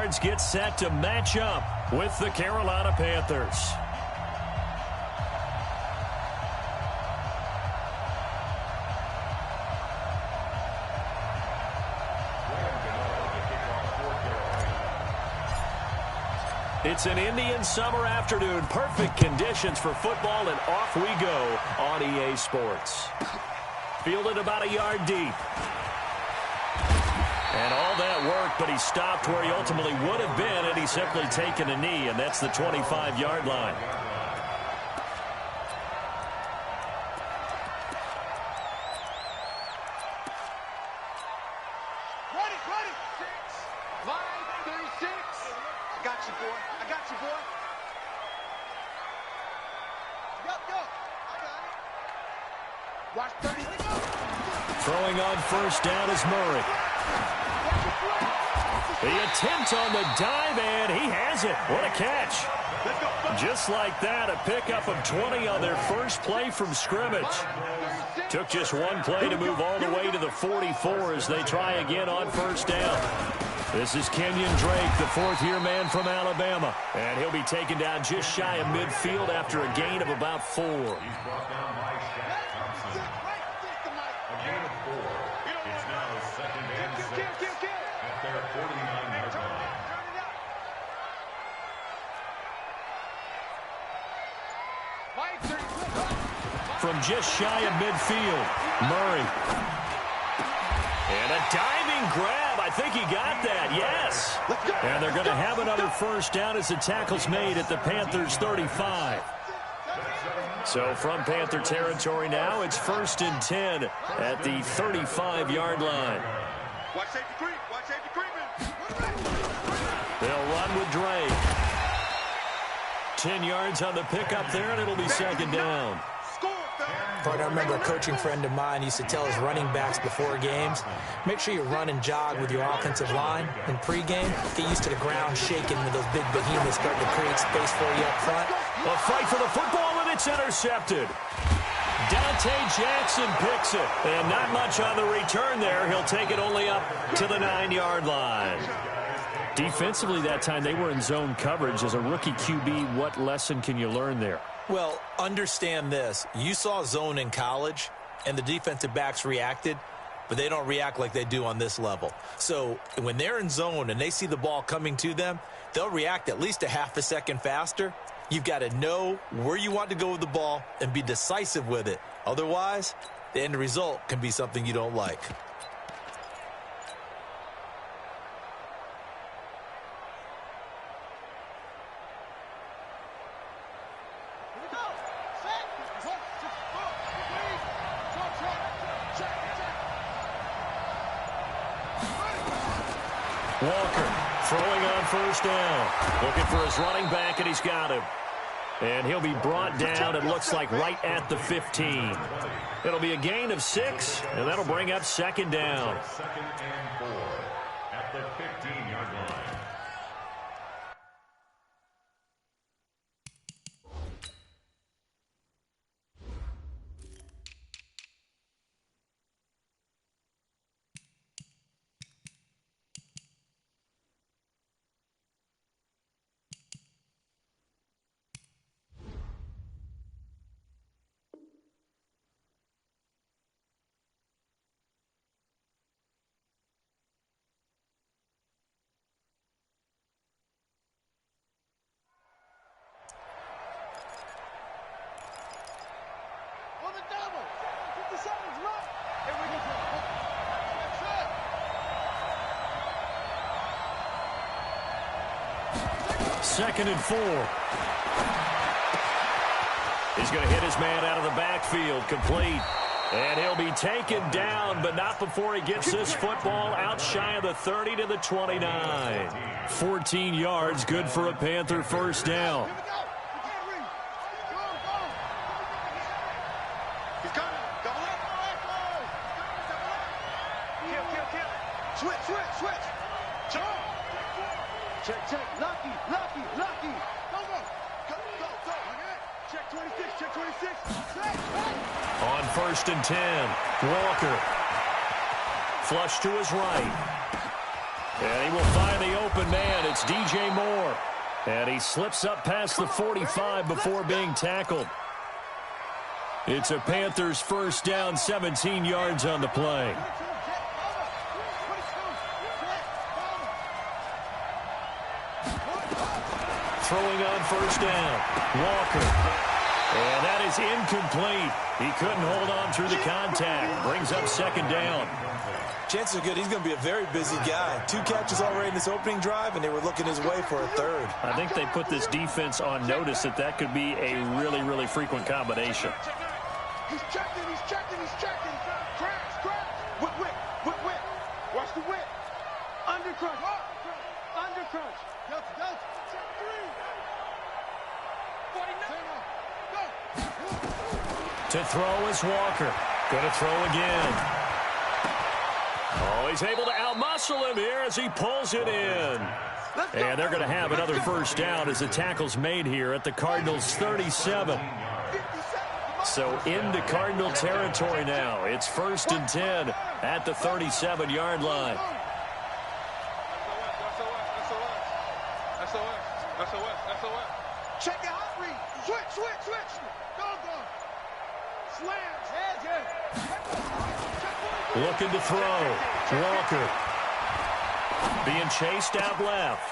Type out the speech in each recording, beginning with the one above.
Yards get set to match up with the Carolina Panthers. It's an Indian summer afternoon. Perfect conditions for football, and off we go on EA Sports. Fielded about a yard deep. And all that work, but he stopped where he ultimately would have been had he simply taken a knee, and that's the 25-yard line. Throwing on first down is Murray. The attempt on the dive, and he has it. What a catch. Just like that, a pickup of 20 on their first play from scrimmage. Took just one play to move all the way to the 44 as they try again on first down. This is Kenyon Drake, the fourth-year man from Alabama. And he'll be taken down just shy of midfield after a gain of about 4. From just shy of midfield, Murray. And a diving grab. I think he got that, yes. And they're going to have another first down as the tackle's made at the Panthers' 35. So from Panther territory now, it's 1st and 10 at the 35-yard line. Watch safety creep. Watch safety creeping. They'll run with Drake. 10 yards on the pickup there, and it'll be second down. I remember a coaching friend of mine used to tell his running backs before games, make sure you run and jog with your offensive line. In pregame, get used to the ground shaking when those big behemoths start to create space for you up front. A fight for the football, and it's intercepted. Dante Jackson picks it, and not much on the return there. He'll take it only up to the 9-yard line. Defensively that time, they were in zone coverage. As a rookie QB, what lesson can you learn there? Well, understand this. You saw zone in college, and the defensive backs reacted, but they don't react like they do on this level. So when they're in zone and they see the ball coming to them, they'll react at least a half a second faster. You've got to know where you want to go with the ball and be decisive with it. Otherwise, the end result can be something you don't like. Walker throwing on first down. Looking for his running back, and he's got him. And he'll be brought down, it looks like, right at the 15. It'll be a gain of 6, and that'll bring up second down. Second and 4 at the 15-yard line. Second and 4. He's going to hit his man out of the backfield, complete. And he'll be taken down, but not before he gets this football out shy of the 30 to the 29. 14 yards, good for a Panther first down. Check. Lucky. Go. Check 26. On 1st and 10, Walker. Flush to his right. And he will find the open man. It's DJ Moore. And he slips up past the 45 before being tackled. It's a Panthers first down, 17 yards on the play. Throwing on first down, Walker. And that is incomplete. He couldn't hold on through the contact. Brings up second down. Chances are good he's going to be a very busy guy. 2 catches already in this opening drive, and they were looking his way for a third. I think they put this defense on notice that could be a really, really frequent combination. He's checking, he's checking, he's checking. Crash. Whip. Watch the whip. Under crunch. Delta. Check 3. 49. Go. To throw is Walker. Going to throw again. Oh, he's able to outmuscle him here as he pulls it in. And they're going to have another first down as the tackle's made here at the Cardinals' 37. So into Cardinal territory now. It's 1st and 10 at the 37-yard line. SOS. Check it out, read. Switch. Go. Slams. Looking to throw. Walker. Being chased out left.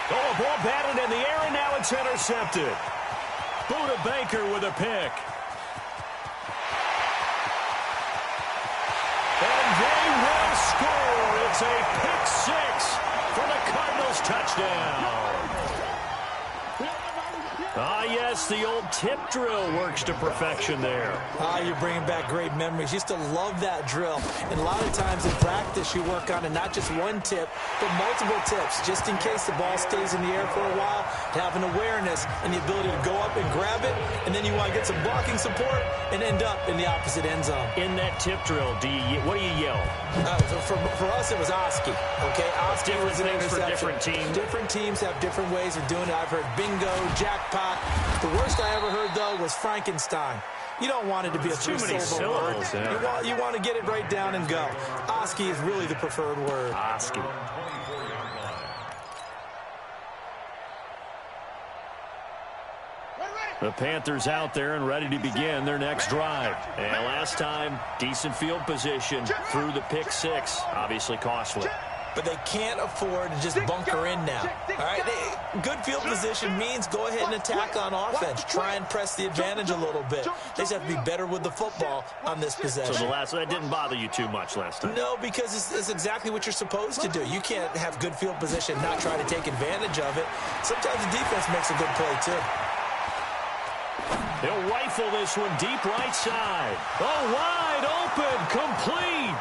Oh, a ball batted in the air, and now it's intercepted. Buda Baker with a pick. And they will score. It's a pick 6 for the Cardinals touchdown. Ah, yes, the old tip drill works to perfection there. You're bringing back great memories. Used to love that drill. And a lot of times in practice, you work on it, not just one tip, but multiple tips, just in case the ball stays in the air for a while, to have an awareness and the ability to go up and grab it, and then you want to get some blocking support and end up in the opposite end zone. In that tip drill, what do you yell? For us, it was Oski. Okay, Oski was an interception. For different teams. Different teams have different ways of doing it. I've heard bingo, jackpot. The worst I ever heard, though, was Frankenstein. You don't want it to be a too many syllables. Yeah. You want to get it right down and go. Oski is really the preferred word. Oski. The Panthers out there and ready to begin their next drive. And last time, decent field position through the pick 6. Obviously costly. But they can't afford to just bunker in now. All right, good field position means go ahead and attack on offense. Try and press the advantage a little bit. They just have to be better with the football on this possession. So that didn't bother you too much last time? No, because it's exactly what you're supposed to do. You can't have good field position and not try to take advantage of it. Sometimes the defense makes a good play, too. They'll rifle this one deep right side. Oh, wide open, complete.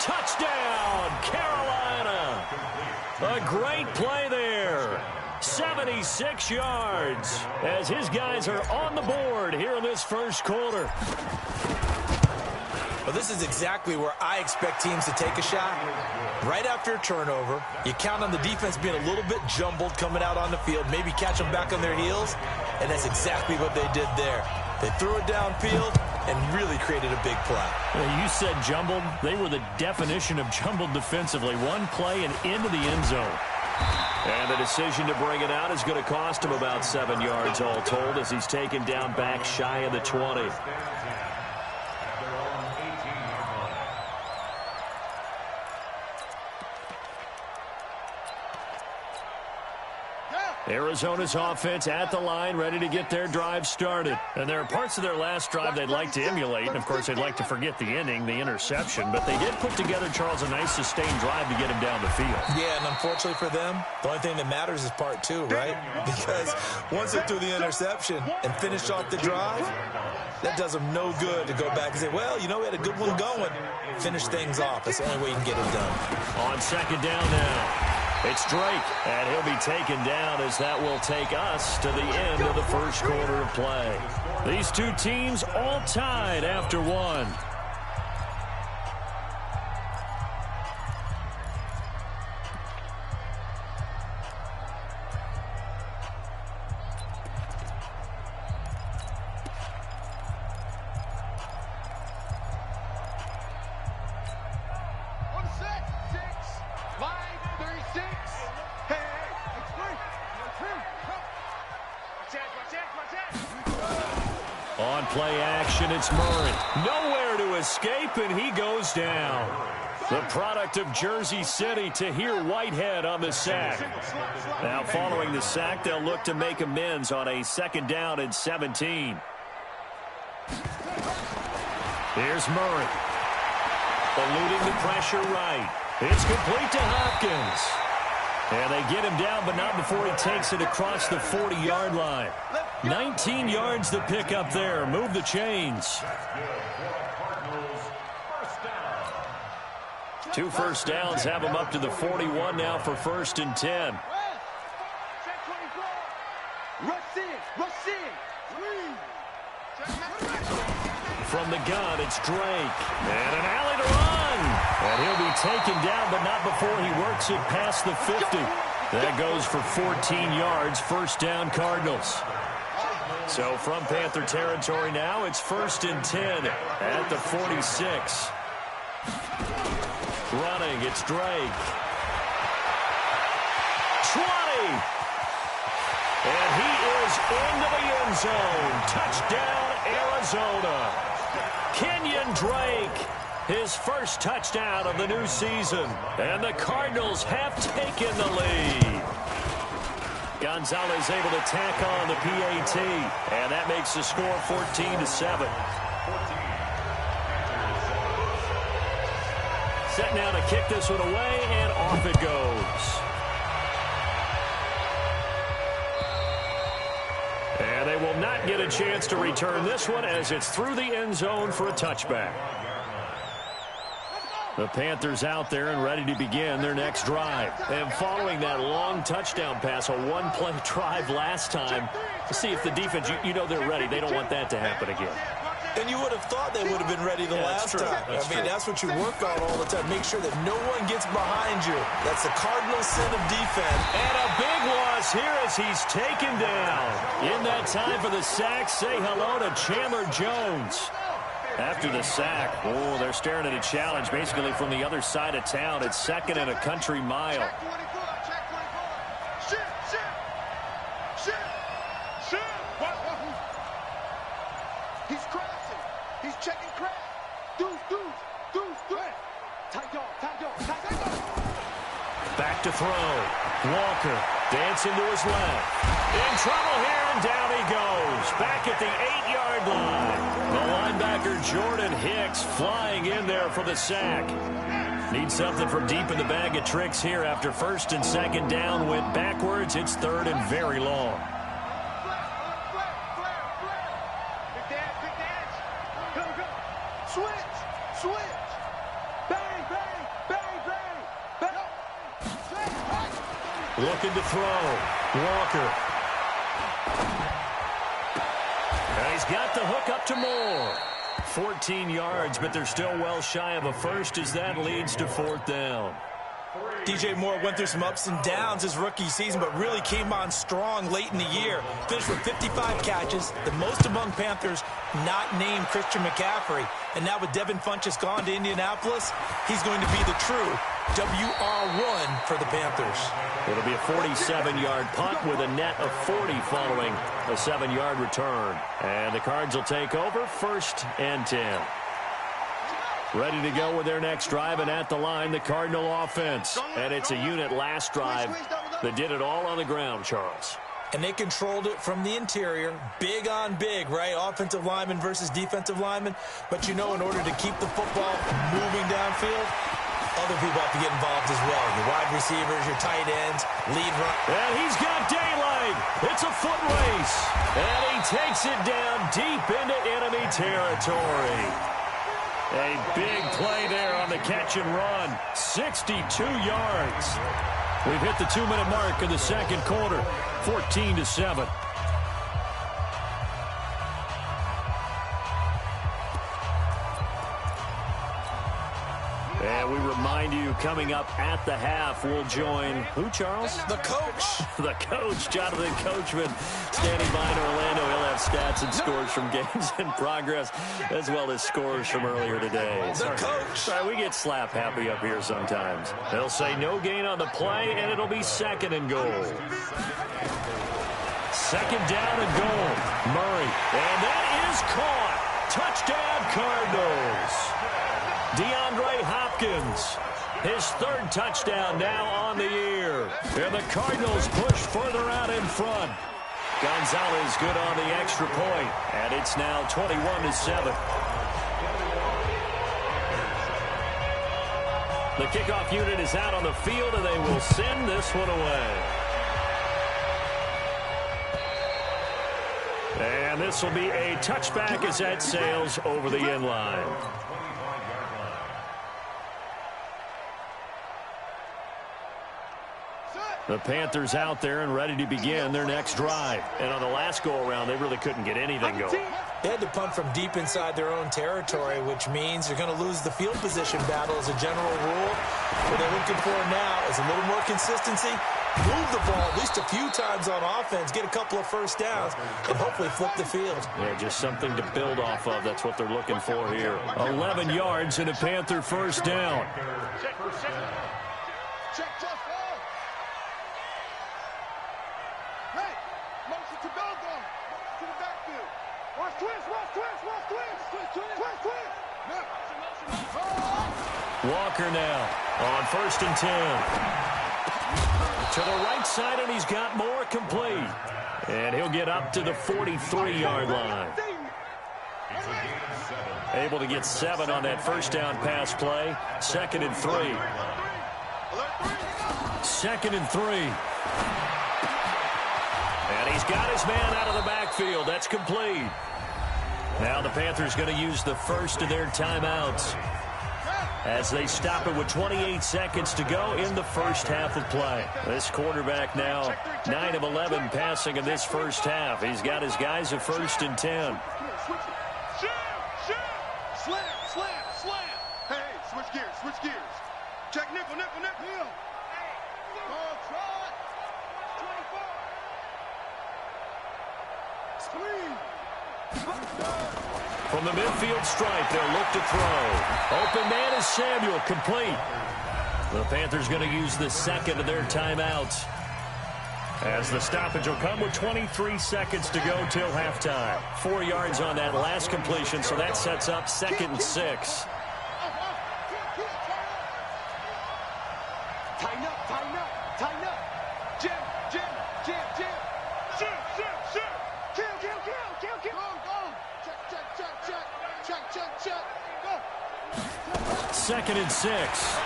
Touchdown, Carolina. A great play there. 76 yards as his guys are on the board here in this first quarter. Well, this is exactly where I expect teams to take a shot. Right after a turnover, you count on the defense being a little bit jumbled coming out on the field, maybe catch them back on their heels, and that's exactly what they did there. They threw it downfield and really created a big play. Well, you said jumbled. They were the definition of jumbled defensively. One play and into the end zone. And the decision to bring it out is going to cost him about 7 yards all told as he's taken down back shy of the 20. Arizona's offense at the line, ready to get their drive started. And there are parts of their last drive they'd like to emulate. And, of course, they'd like to forget the ending, the interception. But they did put together, Charles, a nice sustained drive to get him down the field. Yeah, and unfortunately for them, the only thing that matters is part 2, right? Because once they threw the interception and finished off the drive, that does them no good to go back and say, well, you know, we had a good one going. Finish things off. That's the only way you can get it done. On second down now. It's Drake, and he'll be taken down as that will take us to the end of the first quarter of play. These two teams all tied after one. On play action, it's Murray. Nowhere to escape, and he goes down. The product of Jersey City, Tahir Whitehead on the sack. Now following the sack, they'll look to make amends on a 2nd down and 17. Here's Murray. Eluding the pressure right. It's complete to Hopkins. And they get him down, but not before he takes it across the 40-yard line. 19 yards to pick up there. Move the chains. 2 first downs have him up to the 41 now for 1st and 10. From the gun, it's Drake. And an alley to run. And he'll be taken down, but not before he works it past the 50. That goes for 14 yards. 1st down, Cardinals. So from Panther territory now, it's 1st and 10 at the 46. Running, it's Drake. 20. And he is into the end zone. Touchdown, Arizona. Kenyon Drake, his first touchdown of the new season. And the Cardinals have taken the lead. Gonzalez able to tack on the PAT. And that makes the score 14-7. Set now to kick this one away, and off it goes. And they will not get a chance to return this one as it's through the end zone for a touchback. The Panthers out there and ready to begin their next drive. And following that long touchdown pass, a 1-play drive last time, to see if the defense, you know they're ready. They don't want that to happen again. And you would have thought they would have been ready the last time. That's what you work on all the time. Make sure that no one gets behind you. That's the cardinal sin of defense. And a big loss here as he's taken down. In that time for the sack, say hello to Chandler Jones. After the sack, they're staring at a challenge basically from the other side of town. It's 2nd and a country mile. He's crashing. He's checking crash. Back to throw. Walker dancing to his left. In trouble here, and down he goes. Back at the 8-yard line. The linebacker Jordan Hicks flying in there for the sack. Needs something from deep in the bag of tricks here after 1st and 2nd down went backwards. It's 3rd and very long. Looking to throw. Walker. And he's got the hook up to Moore. 14 yards, but they're still well shy of a first as that leads to 4th down. DJ Moore went through some ups and downs his rookie season, but really came on strong late in the year. Finished with 55 catches, the most among Panthers not named Christian McCaffrey. And now with Devin Funchess gone to Indianapolis, he's going to be the true WR1 for the Panthers. It'll be a 47-yard punt with a net of 40 following a 7-yard return. And the Cards will take over 1st and 10. Ready to go with their next drive, and at the line, the Cardinal offense. And it's a unit last drive that did it all on the ground, Charles. And they controlled it from the interior. Big on big, right? Offensive lineman versus defensive lineman. But you know, in order to keep the football moving downfield, other people have to get involved as well. Your wide receivers, your tight ends, lead run. And he's got daylight. It's a foot race. And he takes it down deep into enemy territory. A big play there on the catch and run. 62 yards. We've hit the 2-minute mark of the 2nd quarter. 14-7. And we remind you, coming up at the half, we'll join who, Charles? The coach. The coach, Jonathan Coachman, standing by in Orlando. He'll have stats and scores from games in progress, as well as scores from earlier today. The coach. Sorry, we get slap happy up here sometimes. They'll say no gain on the play, and it'll be 2nd and goal. second down and goal. Murray. And that is caught. Touchdown, Cardinals. DeAndre Hopkins. His third touchdown now on the year. And the Cardinals push further out in front. Gonzalez good on the extra point. And it's now 21-7. The kickoff unit is out on the field, and they will send this one away. And this will be a touchback as that sails over the end line. The Panthers out there and ready to begin their next drive. And on the last go-around, they really couldn't get anything going. They had to punt from deep inside their own territory, which means you're going to lose the field position battle as a general rule. What they're looking for now is a little more consistency, move the ball at least a few times on offense, get a couple of first downs, and hopefully flip the field. Yeah, just something to build off of. That's what they're looking for here. 11 yards and a Panther first down. Check just off. Hey, motion to go. Motion to the backfield. Watch twist. Walker now on 1st and 10. To the right side, and he's got more complete. And he'll get up to the 43-yard line. Able to get 7 on that first down pass play. 2nd and 3. 2nd and 3. And he's got his man out of the backfield. That's complete. Now the Panthers going to use the first of their timeouts as they stop it with 28 seconds to go in the first half of play. This quarterback now 9 of 11 passing in this first half. He's got his guys at 1st and 10. Slam. Hey, switch gears. Check nickel. Heel. Ball trot. 24. From the midfield stripe, they'll look to throw. Open man is Samuel, complete. The Panthers going to use the second of their timeouts, as the stoppage will come with 23 seconds to go till halftime. 4 yards on that last completion, so that sets up 2nd and 6. Tighten up. Jim. Shoot. Kill. Go. Check. Go. 2nd and 6.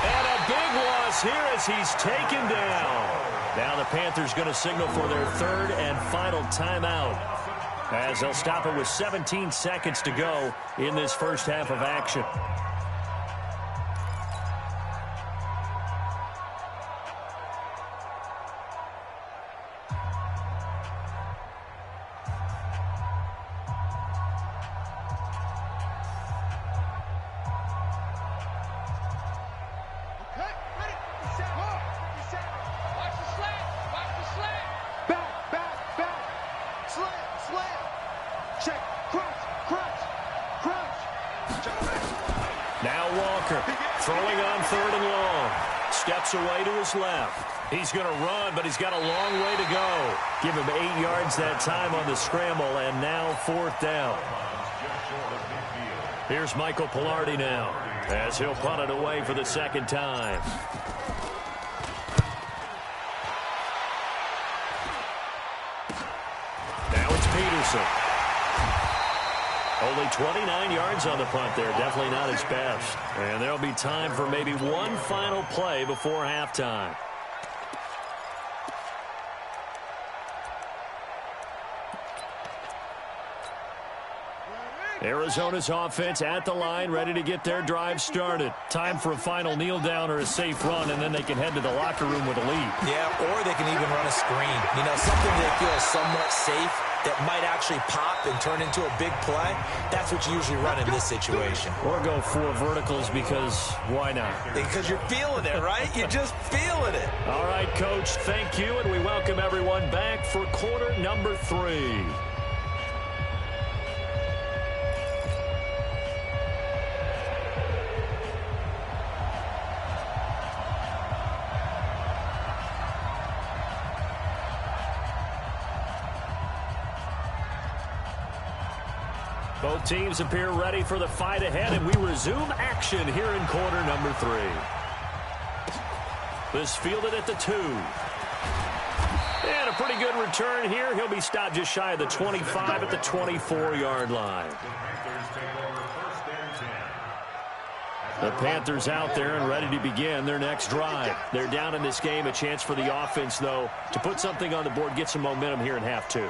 And a big loss here as he's taken down. Now the Panthers going to signal for their 3rd and final timeout, as they'll stop it with 17 seconds to go in this first half of action. Now Walker throwing on 3rd and long. Steps away to his left. He's going to run, but he's got a long way to go. Give him 8 yards that time on the scramble, and now 4th down. Here's Michael Pilardi now, as he'll punt it away for the second time. Now it's Peterson. Only 29 yards on the punt there. Definitely not his best. And there'll be time for maybe one final play before halftime. Arizona's offense at the line, ready to get their drive started. Time for a final kneel down or a safe run, and then they can head to the locker room with a lead. Yeah, or they can even run a screen. You know, something they feel somewhat safe that might actually pop and turn into a big play. That's what you usually run in this situation. Or go 4 verticals, because why not? Because you're feeling it, right? You're just feeling it. All right, Coach, thank you, and we welcome everyone back for quarter number 3. Both teams appear ready for the fight ahead, and we resume action here in quarter number 3. This fielded at the 2. And a pretty good return here. He'll be stopped just shy of the 25 at the 24-yard line. The Panthers out there and ready to begin their next drive. They're down in this game. A chance for the offense, though, to put something on the board, get some momentum here in half 2.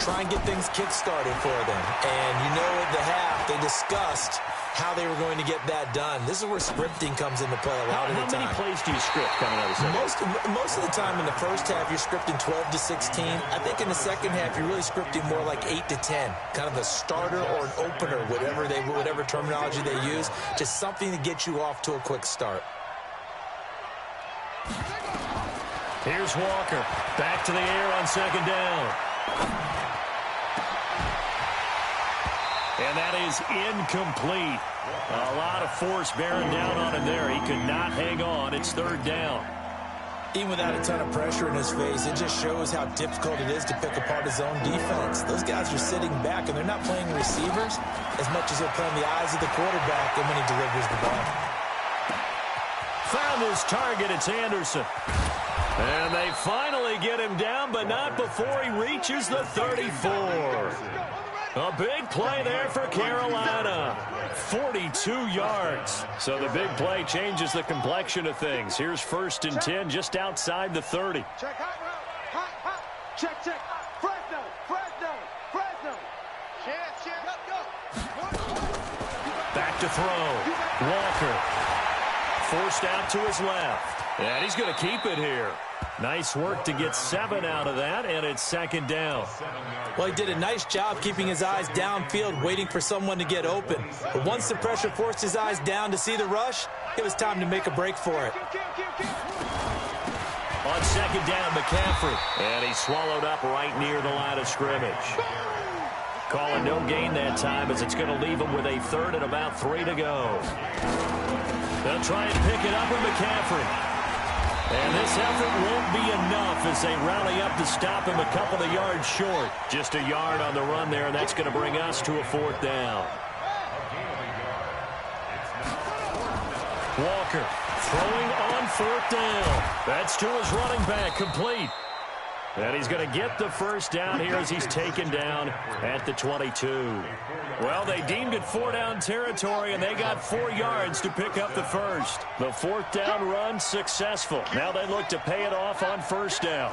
Try and get things kick-started for them. And you know at the half, they discussed how they were going to get that done. This is where scripting comes into play a lot of the time. How many plays do you script coming out of the second? Most of the time in the first half, you're scripting 12 to 16. I think in the second half, you're really scripting more like 8 to 10. Kind of a starter or an opener, whatever terminology they use. Just something to get you off to a quick start. Here's Walker. Back to the air on second down. And that is incomplete. A lot of force bearing down on him there. He could not hang on. It's third down. Even without a ton of pressure in his face, it just shows how difficult it is to pick apart his own defense. Those guys are sitting back, and they're not playing receivers as much as they're playing the eyes of the quarterback and when he delivers the ball. Found his target. It's Anderson. And they finally get him down, but not before he reaches the 34. A big play there for Carolina. 42 yards. So the big play changes the complexion of things. Here's 1st and 10 just outside the 30. Check, hot. Check. Fresno. Back to throw. Walker. Forced out to his left. And he's going to keep it here. Nice work to get 7 out of that, and it's second down. Well, he did a nice job keeping his eyes downfield, waiting for someone to get open. But once the pressure forced his eyes down to see the rush, it was time to make a break for it. On second down, McCaffrey. And he swallowed up right near the line of scrimmage. Calling no gain that time as it's going to leave him with a 3rd and about 3 to go. They'll try and pick it up with McCaffrey. And this effort won't be enough as they rally up to stop him a couple of yards short. Just a yard on the run there, and that's going to bring us to a 4th down. Walker throwing on 4th down. That's to his running back, complete. And he's going to get the 1st down here as he's taken down at the 22. Well, they deemed it 4-down territory, and they got 4 yards to pick up the 1st. The 4th down run successful. Now they look to pay it off on 1st down.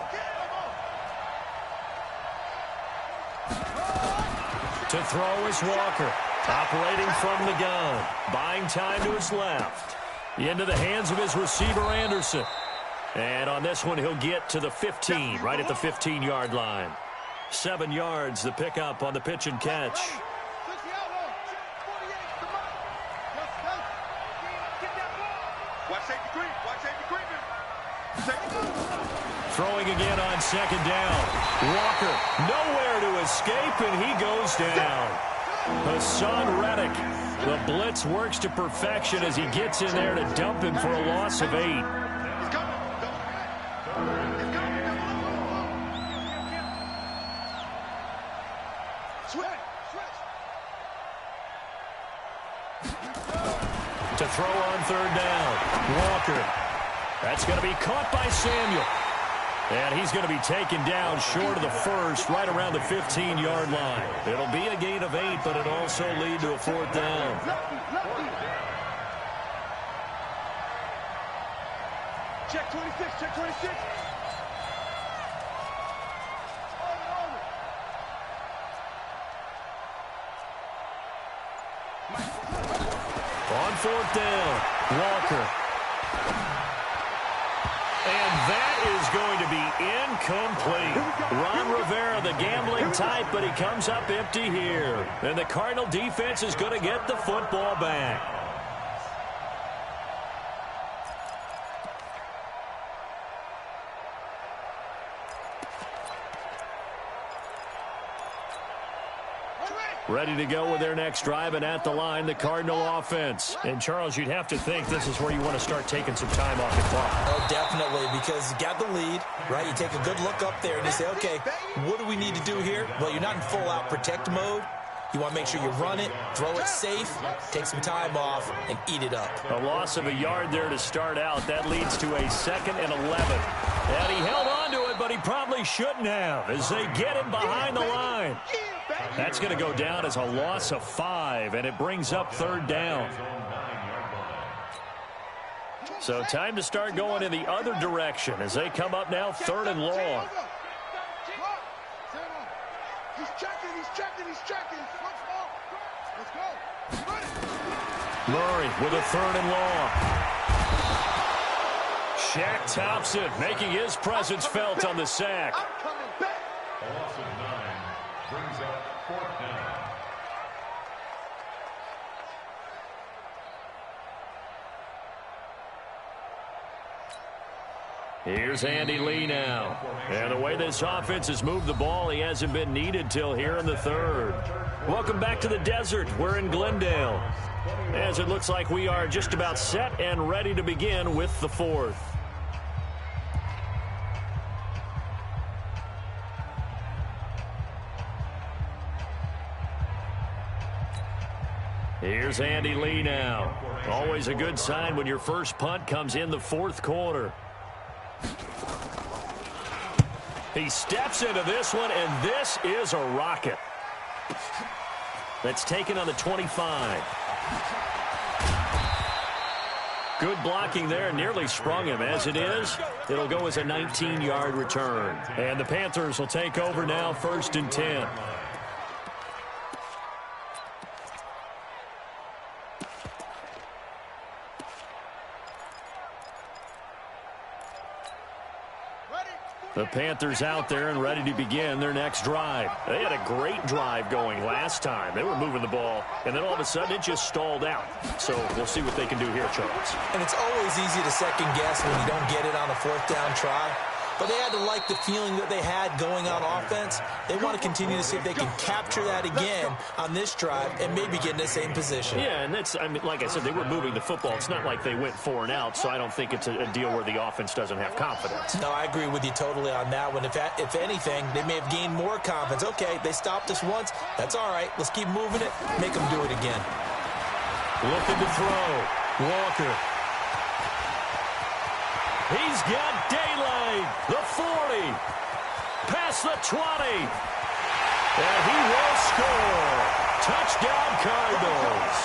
To throw is Walker. Operating from the gun. Buying time to his left. Into the hands of his receiver, Anderson. And on this one, he'll get to the 15, right at the 15-yard line. 7 yards, the pickup on the pitch and catch. Throwing again on second down. Walker, nowhere to escape, and he goes down. Hassan Reddick, the blitz works to perfection as he gets in there to dump him for a loss of 8. To throw on 3rd down. Walker. That's going to be caught by Samuel. And he's going to be taken down short of the 1st, right around the 15-yard line. It'll be a gain of 8, but it'll also lead to a 4th down. Check 26. On 4th down, Walker. And that is going to be incomplete. Ron Rivera, the gambling type, but he comes up empty here. And the Cardinal defense is going to get the football back. Ready to go with their next drive, and at the line, the Cardinal offense. And, Charles, you'd have to think this is where you want to start taking some time off the clock. Oh, definitely, because you got the lead, right? You take a good look up there, and you say, okay, what do we need to do here? Well, you're not in full-out protect mode. You want to make sure you run it, throw it safe, take some time off, and eat it up. A loss of a yard there to start out. That leads to a 2nd and 11. And he held on to it, but he probably shouldn't have as they get him behind the line. That's going to go down as a loss of 5, and it brings up 3rd down. So time to start going in the other direction as they come up now 3rd and long. He's checking. Let's go. Murray with a 3rd and long. Shaq Thompson making his presence felt on the sack. A loss of 9 brings up 4th down. Here's Andy Lee now. And the way this offense has moved the ball, he hasn't been needed till here in the 3rd. Welcome back to the desert. We're in Glendale, as it looks like we are just about set and ready to begin with the 4th. Here's Andy Lee now. Always a good sign when your first punt comes in the 4th quarter. He steps into this one, and this is a rocket. That's taken on the 25. Good blocking there, nearly sprung him. As it is, it'll go as a 19-yard return. And the Panthers will take over now, 1st and 10. The Panthers out there and ready to begin their next drive. They had a great drive going last time. They were moving the ball, and then all of a sudden it just stalled out. So we'll see what they can do here, Charles. And it's always easy to second guess when you don't get it on a 4th down try. But they had to like the feeling that they had going on offense. They want to continue to see if they can capture that again on this drive and maybe get in the same position. Yeah, and that's, I mean, like I said, they were moving the football. It's not like they went 4 and out, so I don't think it's a deal where the offense doesn't have confidence. No, I agree with you totally on that one. If anything, they may have gained more confidence. Okay, they stopped us once. That's all right. Let's keep moving it. Make them do it again. Looking to throw. Walker. He's got daylight. The 40. Past the 20. And he will score. Touchdown, Cardinals.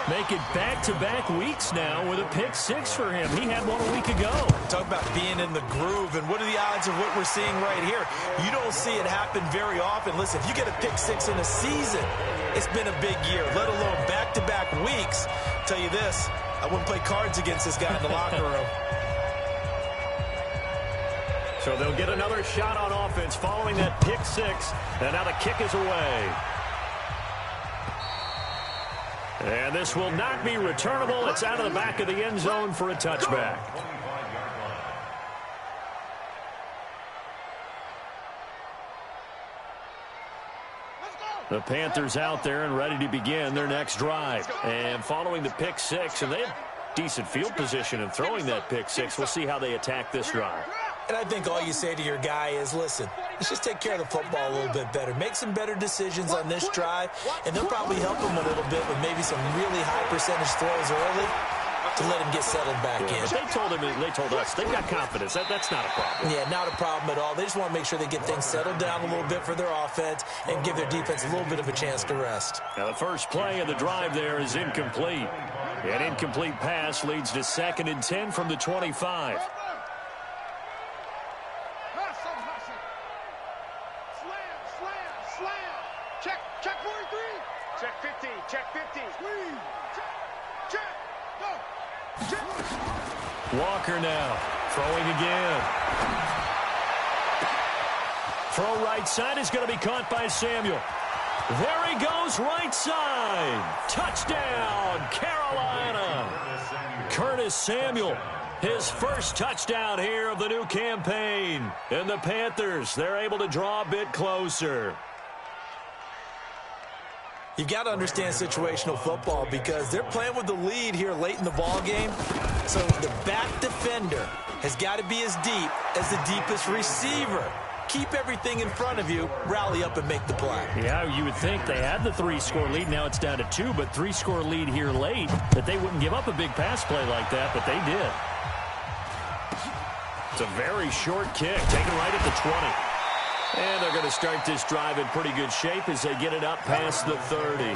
Make it back-to-back weeks now with a pick-6 for him. He had one a week ago. Talk about being in the groove, and what are the odds of what we're seeing right here? You don't see it happen very often. Listen, if you get a pick-6 in a season, it's been a big year, let alone back-to-back weeks. I'll tell you this, I wouldn't play cards against this guy in the locker room. So they'll get another shot on offense following that pick-6, and now the kick is away. And this will not be returnable. It's out of the back of the end zone for a touchback. The Panthers out there and ready to begin their next drive. And following the pick-6, and they had decent field position in throwing that pick-6. We'll see how they attack this drive. And I think all you say to your guy is, listen, let's just take care of the football a little bit better. Make some better decisions on this drive, and they'll probably help him a little bit with maybe some really high percentage throws early to let him get settled back in. But they told us they've got confidence. That's not a problem. Yeah, not a problem at all. They just want to make sure they get things settled down a little bit for their offense and give their defense a little bit of a chance to rest. Now the first play of the drive there is incomplete. An incomplete pass leads to 2nd and 10 from the 25. Check 43. Check 50. Check 50. Squeeze. Check. Go. Check. Walker now throwing again. Throw right side is going to be caught by Samuel. There he goes, right side. Touchdown, Carolina. Curtis Samuel, his first touchdown here of the new campaign. And the Panthers, they're able to draw a bit closer. You've got to understand situational football because they're playing with the lead here late in the ball game. So the back defender has got to be as deep as the deepest receiver. keep everything in front of you, rally up and make the play. Yeah, you would think they had the 3-score lead. Now it's down to 2, but 3-score lead here late, that they wouldn't give up a big pass play like that, but they did. It's a very short kick, taken right at the 20. And they're going to start this drive in pretty good shape as they get it up past the 30.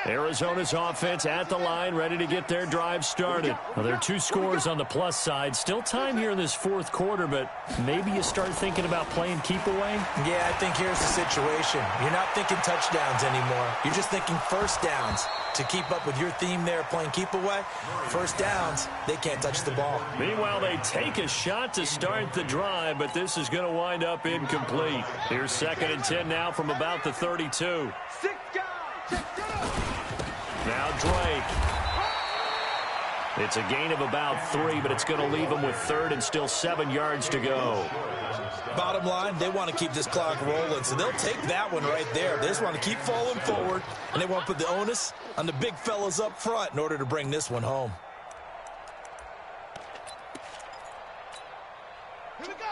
Arizona's offense at the line, ready to get their drive started. Well, there are 2 scores on the plus side. Still time here in this fourth quarter, but maybe you start thinking about playing keep away? Yeah, I think here's the situation. You're not thinking touchdowns anymore. You're just thinking first downs. To keep up with your theme there, playing keep away, first downs, they can't touch the ball. Meanwhile, they take a shot to start the drive, but this is going to wind up incomplete. Here's 2nd and 10 now from about the 32. Now Drake. It's a gain of about 3, but it's going to leave them with 3rd and still 7 yards to go. Bottom line, they want to keep this clock rolling, so they'll take that one right there. They just want to keep falling forward, and they want to put the onus on the big fellas up front in order to bring this one home.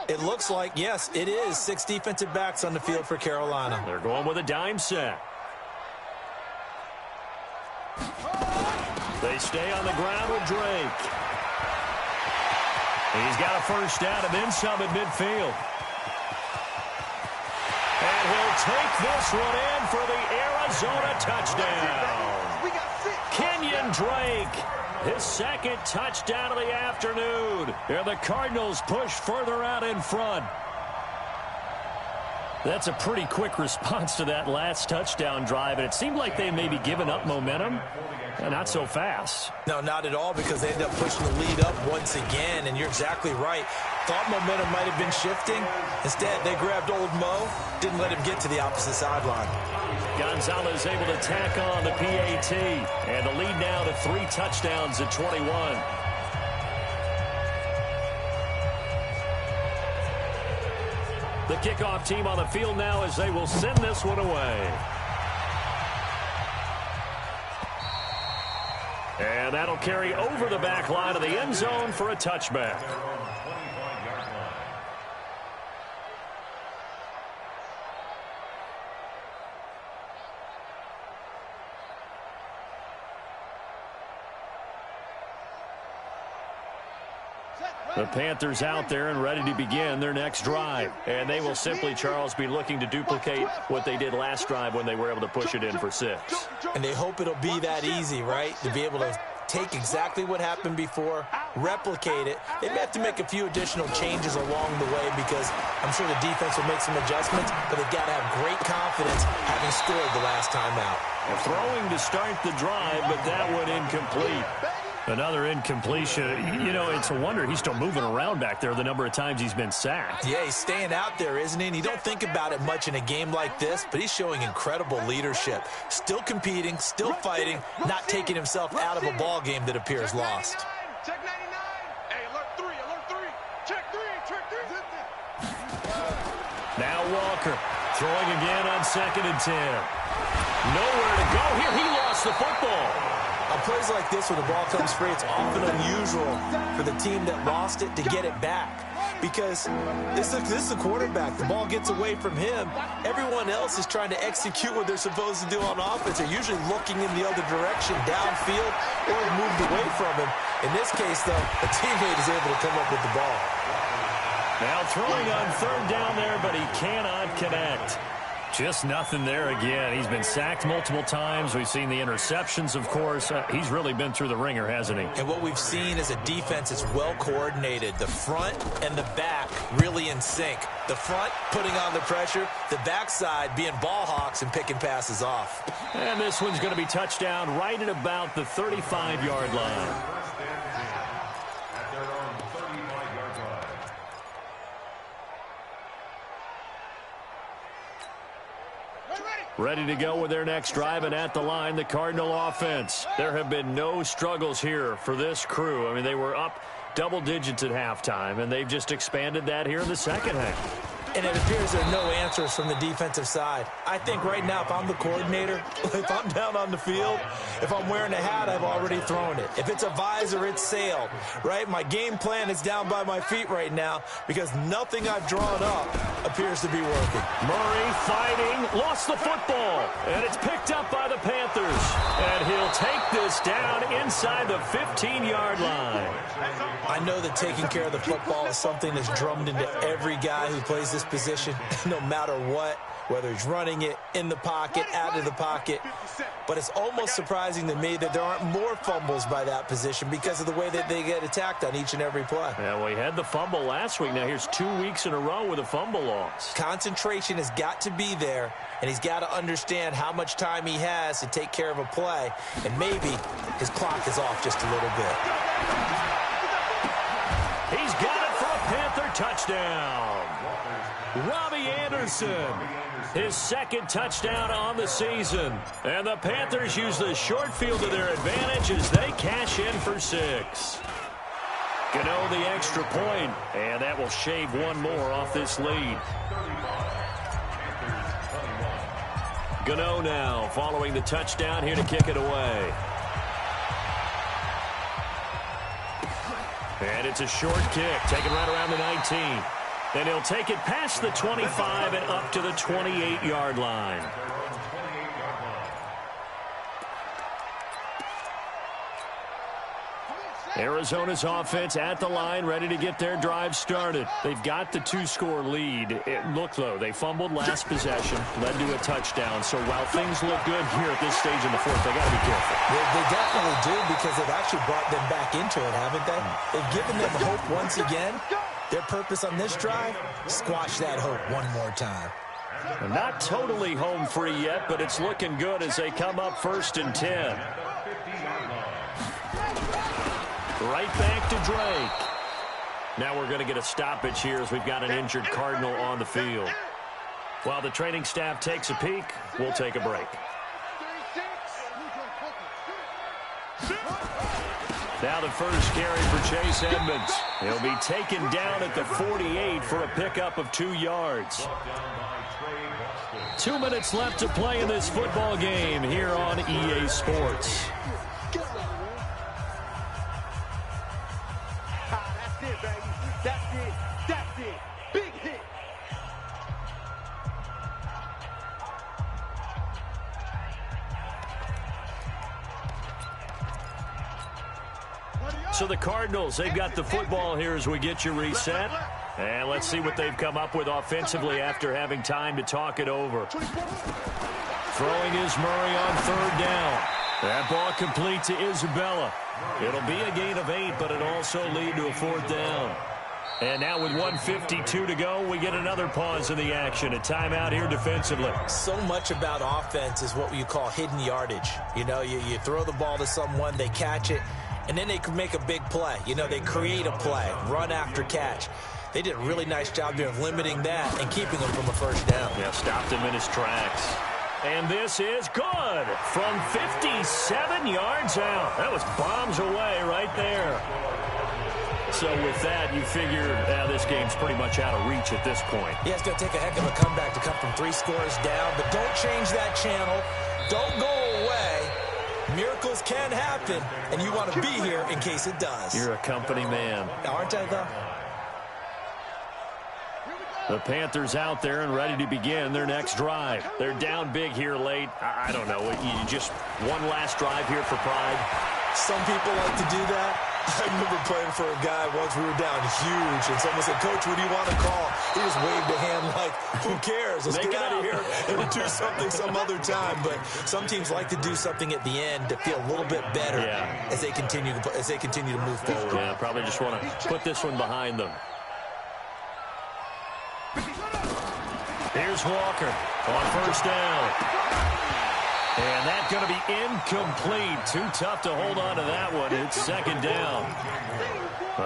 It looks like, yes, it is 6 defensive backs on the field for Carolina. They're going with a dime set. They stay on the ground with Drake. He's got a first down and then some at midfield. And he'll take this one in for the Arizona touchdown. Kenyon Drake, his 2nd touchdown of the afternoon. And the Cardinals push further out in front. That's a pretty quick response to that last touchdown drive, and it seemed like they may be giving up momentum. Not so fast. No, not at all, because they ended up pushing the lead up once again, and you're exactly right. Thought momentum might have been shifting. Instead, they grabbed old Mo, didn't let him get to the opposite sideline. Gonzalez able to tack on the PAT, and the lead now to 3 touchdowns at 21. The kickoff team on the field now as they will send this one away. And that'll carry over the back line of the end zone for a touchback. The Panthers out there and ready to begin their next drive. And they will simply, Charles, be looking to duplicate what they did last drive when they were able to push it in for 6. And they hope it'll be that easy, right? To be able to take exactly what happened before, replicate it. They may have to make a few additional changes along the way because I'm sure the defense will make some adjustments, but they've got to have great confidence having scored the last time out. Throwing to start the drive, but that one incomplete. Another incompletion. You know, it's a wonder he's still moving around back there the number of times he's been sacked. Yeah, he's staying out there, isn't he? And you don't think about it much in a game like this, but he's showing incredible leadership. Still competing, still fighting, not taking himself out of a ball game that appears lost. Check 99. Hey, alert 3, alert 3. Check 3, check 3. Now Walker throwing again on 2nd and 10. Nowhere to go here. He lost the football. On plays like this where the ball comes free, it's often unusual for the team that lost it to get it back. Because this is the quarterback. The ball gets away from him. Everyone else is trying to execute what they're supposed to do on offense. They're usually looking in the other direction, downfield, or moved away from him. In this case, though, a teammate is able to come up with the ball. Now throwing on 3rd down there, but he cannot connect. Just nothing there again. He's been sacked multiple times. We've seen the interceptions, of course. He's really been through the ringer, hasn't he? And what we've seen is a defense that's well coordinated. The front and the back really in sync. The front putting on the pressure. The backside being ball hawks and picking passes off. And this one's going to be touchdown right at about the 35-yard line. Ready to go with their next drive, and at the line, the Cardinal offense. There have been no struggles here for this crew. I mean, they were up double digits at halftime, and they've just expanded that here in the second half. And it appears there are no answers from the defensive side. I think right now, if I'm the coordinator, if I'm down on the field, if I'm wearing a hat, I've already thrown it. If it's a visor, it's sailed, right? My game plan is down by my feet right now because nothing I've drawn up appears to be working. Murray fighting, lost the football, and it's picked up by the Panthers. And he'll take this down inside the 15-yard line. I know that taking care of the football is something that's drummed into every guy who plays this position, no matter what, whether he's running it, in the pocket, out of the pocket. But it's almost surprising to me that there aren't more fumbles by that position because of the way that they get attacked on each and every play. Yeah, well, he had the fumble last week. Now here's 2 weeks in a row with a fumble loss. Concentration has got to be there, and he's got to understand how much time he has to take care of a play, and maybe his clock is off just a little bit. He's got it for a Panther touchdown. Robbie Anderson, his second touchdown on the season. And the Panthers use the short field to their advantage as they cash in for 6. Gano the extra point, and that will shave one more off this lead. Gano now following the touchdown here to kick it away. And it's a short kick, taken right around the 19. And he'll take it past the 25 and up to the 28-yard line. Arizona's offense at the line, ready to get their drive started. They've got the 2-score lead. Look, though, they fumbled last possession, led to a touchdown. So while things look good here at this stage in the fourth, they got to be careful. They definitely do because they've actually brought them back into it, haven't they? They've given them hope once again. Their purpose on this drive, squash that hope one more time. Not totally home free yet, but it's looking good as they come up 1st and 10. Right back to Drake. Now we're going to get a stoppage here as we've got an injured Cardinal on the field. While the training staff takes a peek, we'll take a break. Now the first carry for Chase Edmonds. He'll be taken down at the 48 for a pickup of 2 yards. 2 minutes left to play in this football game here on EA Sports. That's it. That's it. Big hit. So the Cardinals, they've got the football here as we get you reset. And let's see what they've come up with offensively after having time to talk it over. Throwing is Murray on 3rd down. That ball complete to Isabella. It'll be a gain of 8, but it'll also lead to a 4th down. And now with 1:52 to go, we get another pause in the action. A timeout here defensively. So much about offense is what you call hidden yardage. You know, you throw the ball to someone, they catch it, and then they can make a big play. You know, they create a play, run after catch. They did a really nice job there of limiting that and keeping him from a 1st down. Yeah, stopped him in his tracks. And this is good from 57 yards out. That was bombs away right there. So with that, you figure this game's pretty much out of reach at this point. Yeah, it's going to take a heck of a comeback to come from 3 scores down. But don't change that channel. Don't go away. Miracles can happen, and you want to be here in case it does. You're a company man. Aren't I, though? The Panthers out there and ready to begin their next drive. They're down big here late. I don't know. You just one last drive here for pride. Some people like to do that. I remember playing for a guy once. We were down huge, and someone said, "Coach, what do you want to call?" He just waved a hand like, "Who cares? Let's get out of here and do something some other time." But some teams like to do something at the end to feel a little bit better as they continue to move forward. Yeah, probably just want to put this one behind them. Here's Walker on 1st down. And that's going to be incomplete. Too tough to hold on to that one. It's 2nd down.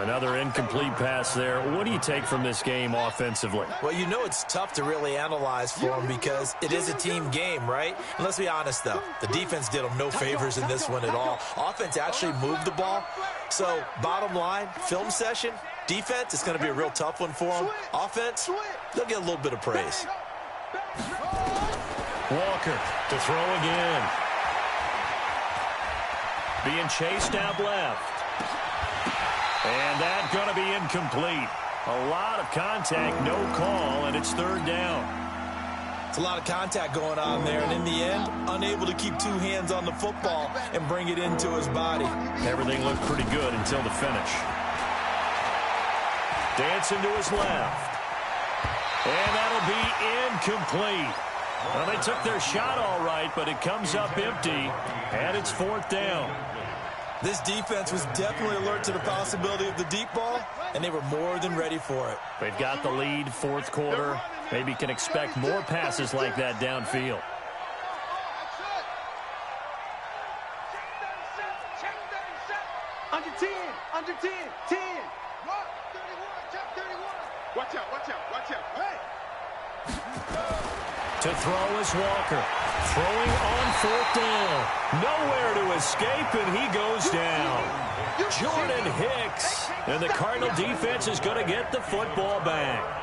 Another incomplete pass there. What do you take from this game offensively? Well, you know it's tough to really analyze for them because it is a team game, right? And let's be honest, though. The defense did them no favors in this one at all. Offense actually moved the ball. So, bottom line, film session, Defense, it's going to be a real tough one for them. Offense, they'll get a little bit of praise. Walker to throw again. Being chased out left. And that's going to be incomplete. A lot of contact, no call, and it's third down. It's a lot of contact going on there, and in the end, unable to keep two hands on the football and bring it into his body. Everything looked pretty good until the finish. Dancing to his left. And that'll be incomplete. Well, they took their shot all right, but it comes up empty, and it's fourth down. This defense was definitely alert to the possibility of the deep ball, and they were more than ready for it. They've got the lead, fourth quarter. Maybe can expect more passes like that downfield. Under 10, under 10, 10. Check 31. Watch out, watch out, watch out. Hey. To throw is Walker. Throwing on fourth down. Nowhere to escape, and he goes down. Jordan Hicks. And the Cardinal defense is going to get the football back.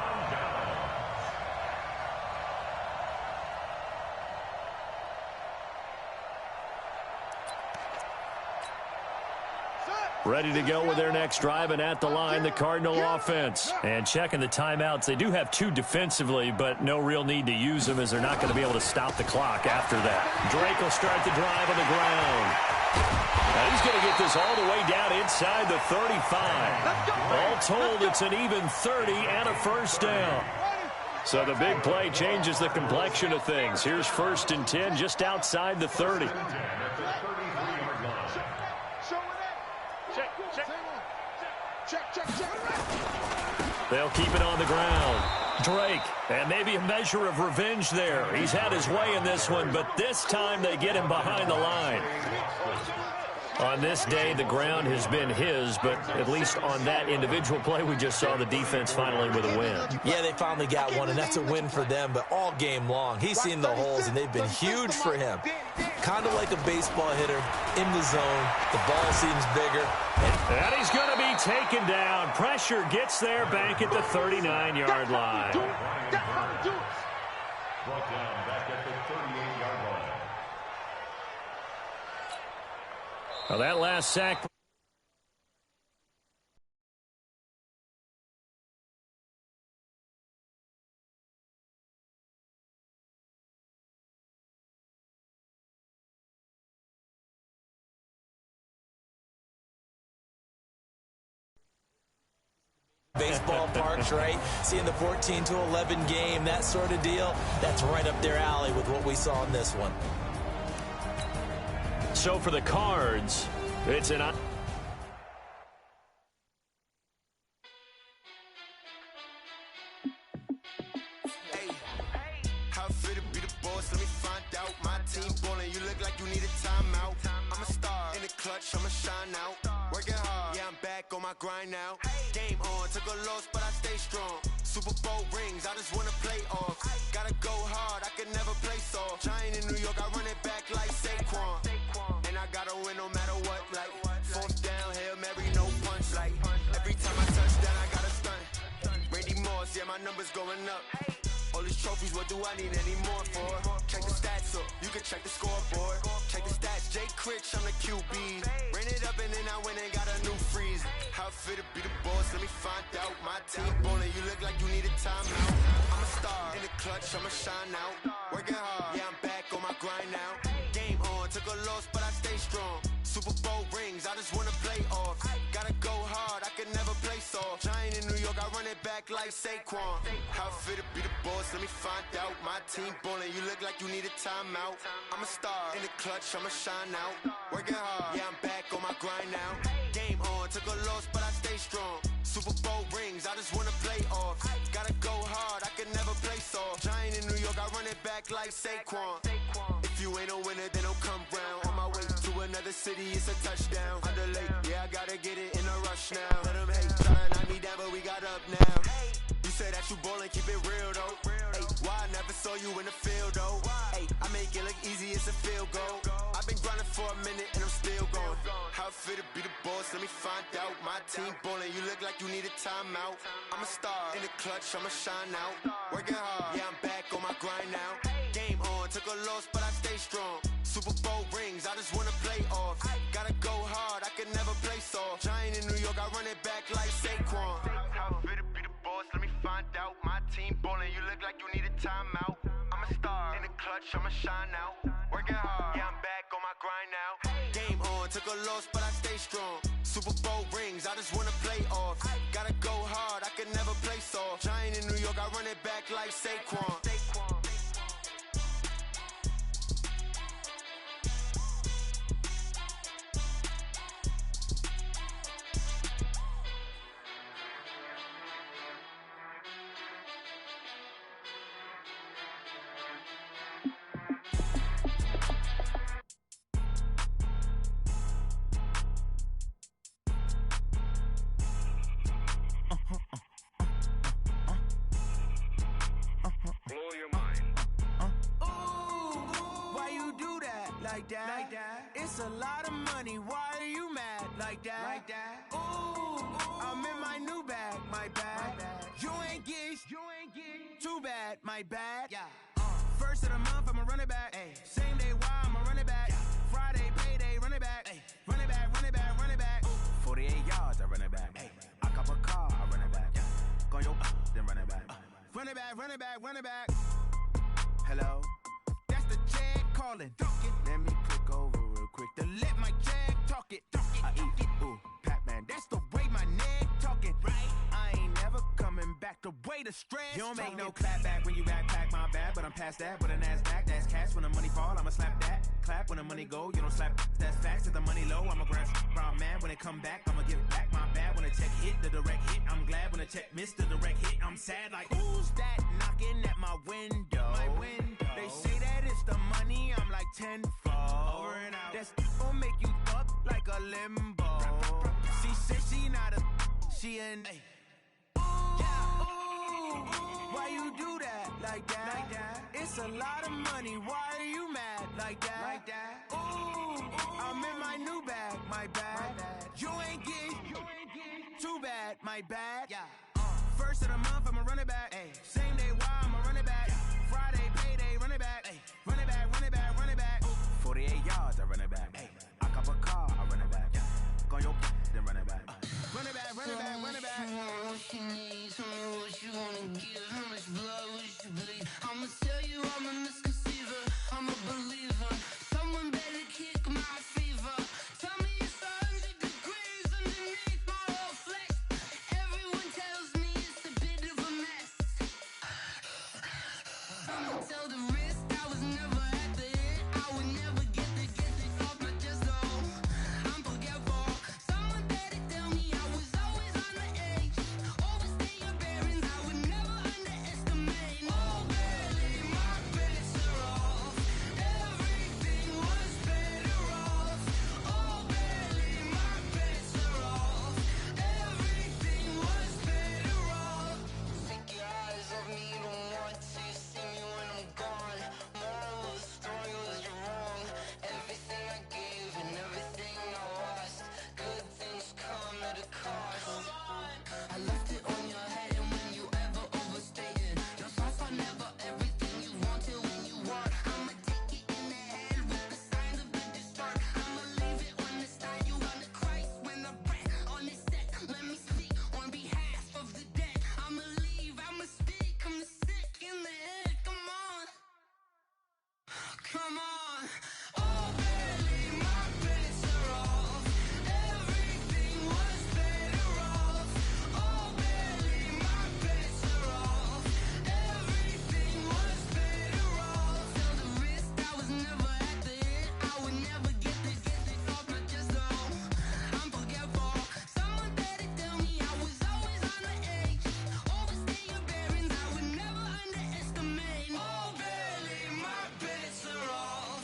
Ready to go with their next drive, and at the line, the Cardinal offense. And checking the timeouts, they do have two defensively, but no real need to use them as they're not going to be able to stop the clock after that. Drake will start the drive on the ground. Now he's going to get this all the way down inside the 35. All told, it's an even 30 and a first down. So the big play changes the complexion of things. Here's 1st and 10 just outside the 30. They'll keep it on the ground. Drake, and maybe a measure of revenge there. He's had his way in this one, but this time they get him behind the line. On this day, the ground has been his, but at least on that individual play, we just saw the defense finally with a win. Yeah, they finally got one, and that's a win for them, but all game long, he's seen the holes, and they've been huge for him. Kind of like a baseball hitter in the zone. The ball seems bigger. And he's going to be taken down. Pressure gets there back at the 39-yard line. Brought down back at the 38-yard line. Well, that last sack. Baseball parks, right? Seeing the 14-11 game, that sort of deal, that's right up their alley with what we saw in this one. So for the Cards, it's an... How fit to be the boss? Let me find out. My team ballin', you look like you need a timeout. I'm a star in the clutch, I'ma shine out. Working hard, yeah, I'm back on my grind now. Game on, took a loss, but I stay strong. Super Bowl rings, I just wanna play off. Gotta go hard, I can never play soft. Giant in New York, I run it back like Saquon. And I gotta win no matter what, like fourth down, Hail Mary, no punch, like every time I touch down, I gotta stunt. Randy Moss, yeah, my numbers going up. All these trophies, what do I need any more for? Check the stats up, you can check the scoreboard. Check the stats, Jay Critch, I'm the QB. Ran it up and then I went and got a new freeze. How fit to be the boss, let me find out. My team ballin', you look like you need a timeout. I'm a star in the clutch, I'ma shine out. Working hard, yeah, I'm back on my grind now. Game on, took a loss, but I stay strong. Super Bowl rings, I just wanna play off. Gotta go hard, I can never play soft. Giant in New York, I run it back like Saquon. How fit to be the boss, let me find out. My team ballin', you look like you need a timeout. I'm a star in the clutch, I'ma shine out. Working hard, yeah, I'm back on my grind now. Game on, took a loss, but I stay strong. Super Bowl rings, I just wanna play off. Gotta go hard, I can never play soft. Giant in New York, I run it back like Saquon. If you ain't a winner, then don't come round. On my way to another city, it's a touchdown. Underlay, yeah, I gotta get it in a rush now. Let them hate, try to knock me down, but we got up now. You say that you ballin', keep it real though. Hey, why I never saw on you in the field, though. Hey, I make it look easy, it's a field goal. I've been grinding for a minute and I'm still going. How it feel to be the boss, let me find out. My team ballin', you look like you need a timeout. I'm a star in the clutch, I'ma shine out. Working hard, yeah, I'm back on my grind now. Game on, took a loss, but I stay strong. Super Bowl rings, I just wanna play off. Gotta go hard, I can never play soft. Giant in New York, I run it back like Saquon. How it feel to be the boss, let me find out. My team ballin', you look like you need a timeout. I'm a star in the clutch, I'ma shine out. Working hard, yeah, I'm back on my grind now. Game on, took a loss, but I stay strong. Super Bowl rings, I just wanna play off. Gotta go hard, I can never play soft. Giant in New York, I run it back like Saquon. It's a lot of money, why are you mad like that? Ooh, I'm in my new bag, my bad. You ain't get too bad, my bad. Yeah. First of the month, I'ma run it back. Same day, why I'ma run it back. Friday, payday, run it back. Run it back, run it back, run it back. 48 yards, I run it back. I cop a car, I run it back. Go your then run it back. Run it back, run it back, run it back. Hello? That's the Jag calling. Let me click over real quick to let my Jag talk it. I eat it, ooh, Pac-Man. That's the way my neck talking. Right? I ain't never coming back the way the stress. You don't make no clap back when you backpack my bad, but I'm past that. But a NASDAQ, that's cash. When the money fall, I'ma slap that. Clap when the money go, you don't slap. That's facts. If the money low, I'ma grab brown man. When it come back, I'ma give back my bad. When the check hit, the direct hit. I'm glad when the check missed the direct hit. I'm sad like, who's that knocking at my window? My window. They say that it's the money, I'm like tenfold. Over and out. That's gon' make you up like a limbo. She said she not a, she an. Ooh, why you do that like that? It's a lot of money, why are you mad like that? Ooh, I'm in my new bag, my bad. You ain't get too bad, my bad. Yeah. First of the month, I'ma run it back. Same day, why I'ma run it back. Friday, payday, run it back. Run it back, run it back, run it back. 48 yards, I run it back. I cop a car, I run it back. Go your then run it back. Run it back, run it back, run it back. What you need, tell me what you wanna give. How much blood would you bleed? I'ma tell you I'm a misconceiver, I'm a believer. Someone better kick my fever. Tell me it's 100 degrees underneath my whole flesh. Everyone tells me it's a bit of a mess. I'ma tell the risk I was never at the end. I would never get this off my chest though. I'm forgetful. Someone better tell me I was always on the edge. Overstay your bearings, I would never underestimate. Oh, barely, my bets are off. Everything was better off. Oh, barely, my bets are off. Everything was better off. Take your eyes off me, don't want to see me when I'm gone. Moral of the story was you're wrong. Everything I gave and everything I lost. Good things come at a cost. I left it on your head, and when you ever overstated, your thoughts are never everything you wanted when you want. I'ma take it in the head with the signs of the distort. I'ma leave it on the side. You on the Christ when the breath on this set. Let me speak on behalf of the dead. I'ma leave, I'ma speak. I'm the sick in the head. Come on. Come on. Oh, barely, my bets are off. Everything was better off. Oh, barely, my bets are off. Everything was better off. Tell the risk I was never at the end. I would never get this off my chest though. I'm forgetful. Someone better tell me I was always on the edge. Overstay your bearings, I would never underestimate. Oh, barely, my bets are off.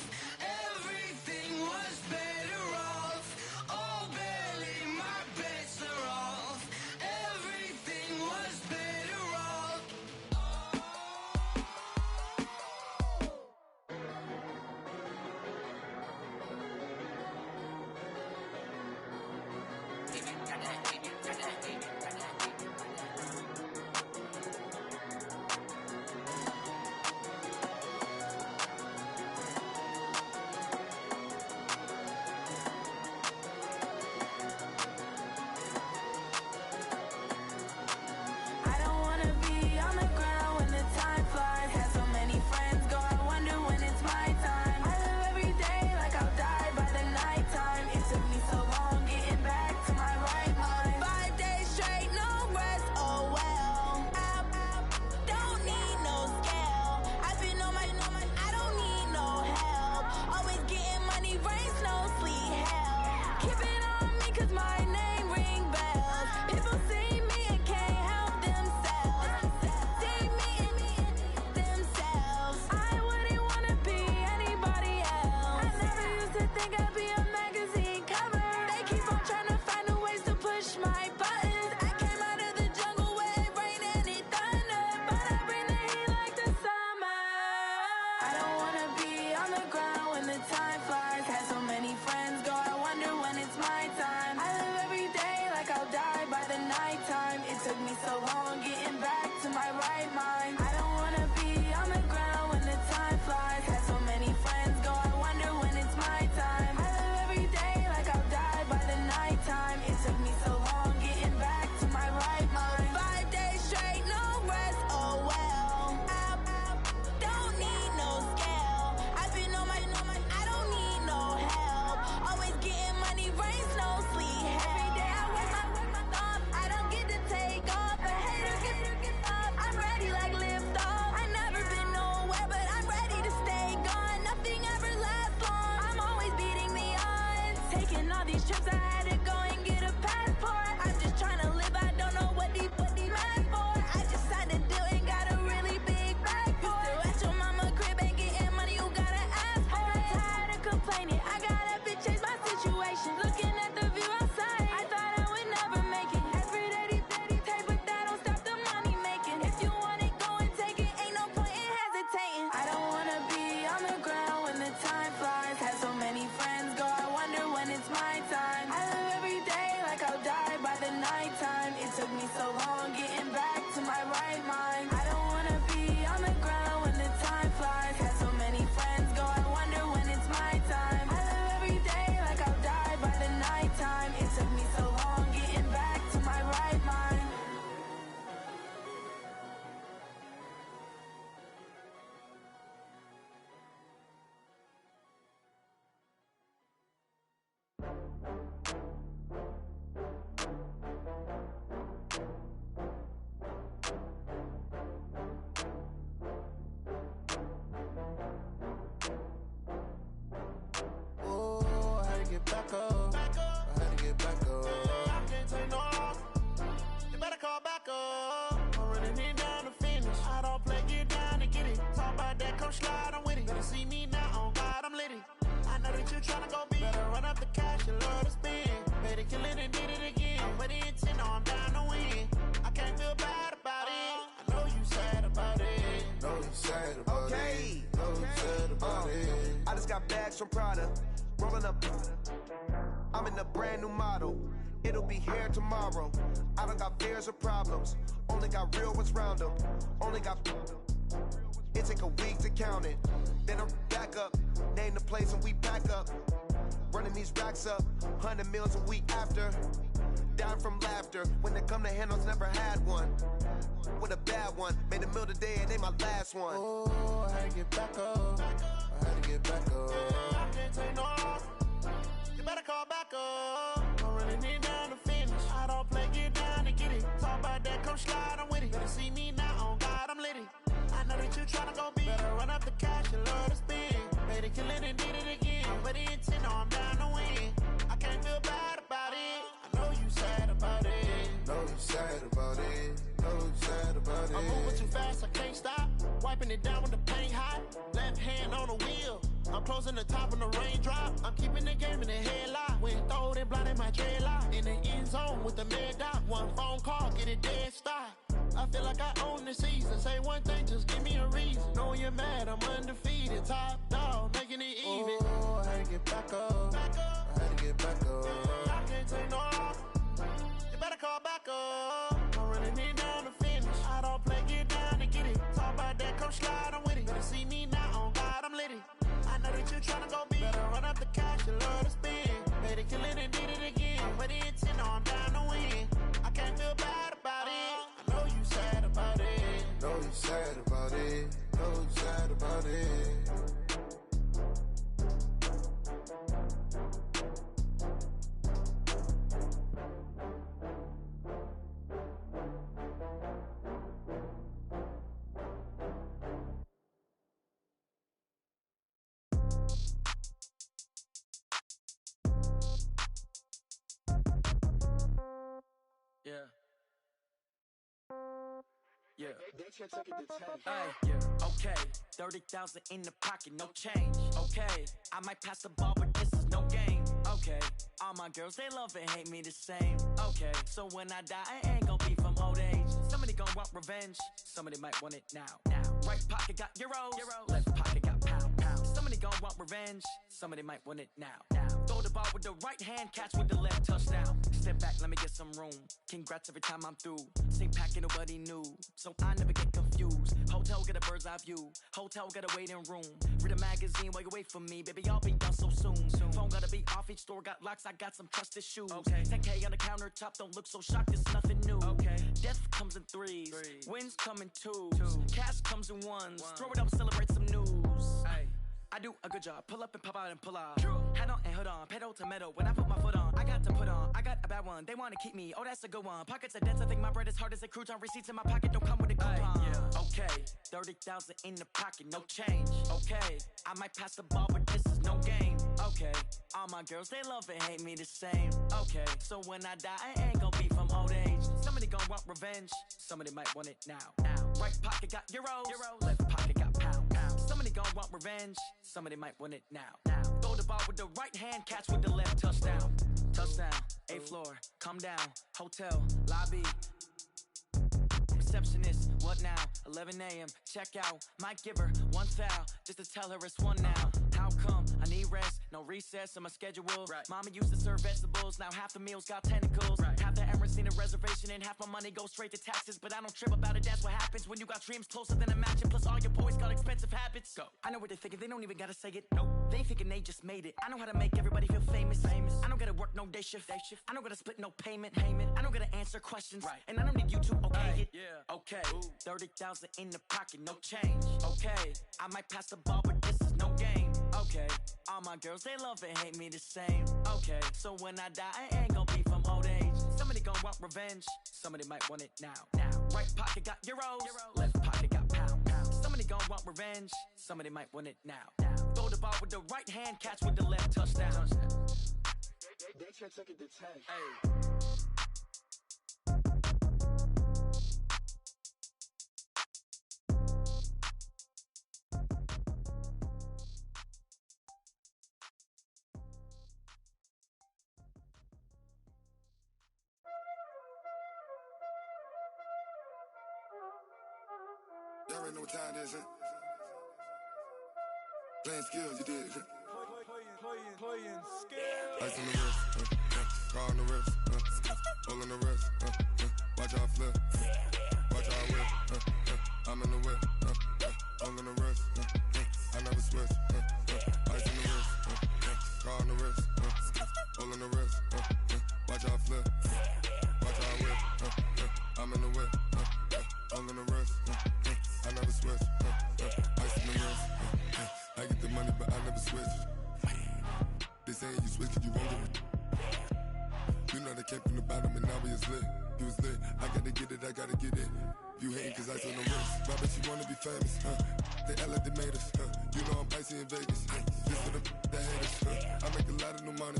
tryna go be. Better run up the cash and love to spend. Better kill it and did it again. Put it in 10, no, I'm down to win. I can't feel bad about it. I know you sad about it. Know you sad about Okay. it. Know you sad about it. I just got bags from Prada. Rolling up. I'm in a brand new model. It'll be here tomorrow. I don't got fears or problems. Only got real ones round them. Only got. It take a week to count it. Then I'm back up. Name the place and we pack up. Running these racks up. 100 meals a week after. Down from laughter. When they come to handles, never had one. With a bad one. Made a meal today and they my last one. Oh, I had to get back up. I had to get back up. I can't take no loss. You better call back up. I'm really need down to finish. I don't play, get down to get it. Talk about that, come slide, I'm with it. Better see me now, on God, I'm litty. I know that you tryna go big. Better run up the cash and love to spend. Better kill it and did it again. But in 10, no, I'm down to win. I can't feel bad about it. I know you sad about it. Know you sad about it. Know you sad about it. I'm moving too fast, I can't stop. Wiping it down with the paint hot. Left hand on the wheel. I'm closing the top when the raindrop. I'm keeping the game in the headlock. When throwed and blinded my dreadlock. In the end zone with the mad dot. One phone call, get it dead stop. I feel like I own the season. Say one thing, just give me a reason. Knowing you're mad, I'm undefeated. Top dog, making it even. Oh, I had to get back up. Back up. I had to get back up. I can't take no loss. You better call back up. I'm running it down to finish. I don't play, get down to get it. Talk about that, come slide, I'm with it. Better see me now, on God, I'm litty. I know that you tryna go big. Better run up the cash and love to spend. Better kill it and did it again. Put it in 10, no, I'm down to win. I can't feel bad about it. I know you sad about it. Know you sad about it. Know you sad about it. Yeah. Yeah. Hey, yeah. Okay. 30,000 in the pocket, no change. Okay. I might pass the ball, but this is no game. Okay. All my girls, they love and hate me the same. Okay. So when I die, I ain't gonna be from old age. Somebody gonna want revenge. Somebody might want it now. Right pocket got euros. Left pocket got pound. Somebody gonna want revenge. Somebody might want it now. Throw the ball with the right hand, catch with the left, touchdown. Step back, let me get some room. Congrats every time I'm through. Same packet, nobody knew, so I never get confused. Hotel get a bird's eye view. Hotel got a waiting room. Read a magazine while you wait for me, baby. I'll be done so soon. Phone gotta be off. Each store got locks. I got some trusted shoes. Okay. 10K on the countertop. Don't look so shocked. It's nothing new. Okay. Death comes in threes. Wins come in twos. Cash comes in ones. Throw it up, celebrate some news. Ay. I do a good job. Pull up and pop out and pull out. Head on and hood on. Pedal to metal. When I put my foot on, I got to put on. I got a bad one. They want to keep me. Oh, that's a good one. Pockets are dense. I think my bread is hard as a crouton. Receipts in my pocket don't come with a coupon. Okay. 30,000 in the pocket. No change. Okay. I might pass the ball, but this is no game. Okay. All my girls, they love and hate me the same. Okay. So when I die, I ain't gonna be from old age. Somebody gonna want revenge. Somebody might want it now. Right pocket got euros. Left pocket got pound. Somebody gonna want revenge. Somebody might want it now. Throw the ball with the right hand, catch with the left, touchdown. Touchdown, 8th floor, come down, hotel, lobby. Receptionist, what now? 11 a.m., check out. Might give her one foul, just to tell her it's one now. How come? I need rest, no recess in my schedule. Mama used to serve vegetables, now half the meals got tentacles. Half the Emirates need a reservation and half my money goes straight to taxes. But I don't trip about it, that's what happens when you got dreams closer than a match. And plus all your boys got expensive habits. Go. I know what they're thinking, they don't even gotta say it. Nope. They ain't thinking they just made it. I know how to make everybody feel famous. I don't gotta work no day shift. I don't gotta split no payment. I don't gotta answer questions. And I don't need you to okay it. Okay. 30,000 in the pocket, no change. Okay. I might pass the ball, but this is no game. Okay. All my girls, they love and hate me the same. Okay. So when I die, I ain't gonna be from old age. Somebody gonna want revenge. Somebody might want it now. Right pocket got euros. Left pocket got pound. Somebody gonna want revenge. Somebody might want it now. Throw the ball with the right hand, catch with the left, touchdown. They took it to 10. Hey. already know what time it is, huh? Playing skills, you did. Playing skills. Ice on the wrist, car on the wrist, hole in the wrist, watch how I flip, watch how I whip, I'm in the whip, hole in the wrist, I never switch, ice in the wrist, car on the wrist, hole in the wrist, watch how I flip, watch how I whip, I'm in the whip, hole in the wrist, I never switch, ice in the wrist, I get the money but I never switch. They saying you switch cause you won't get it. You know they came from the bottom and now we is lit. You was lit, I gotta get it, I gotta get it. You hating cause ice on the wrist. But I bet you wanna be famous, They act like they made us, You know I'm icy in Vegas, Just for the that hate us, I make a lot of new money,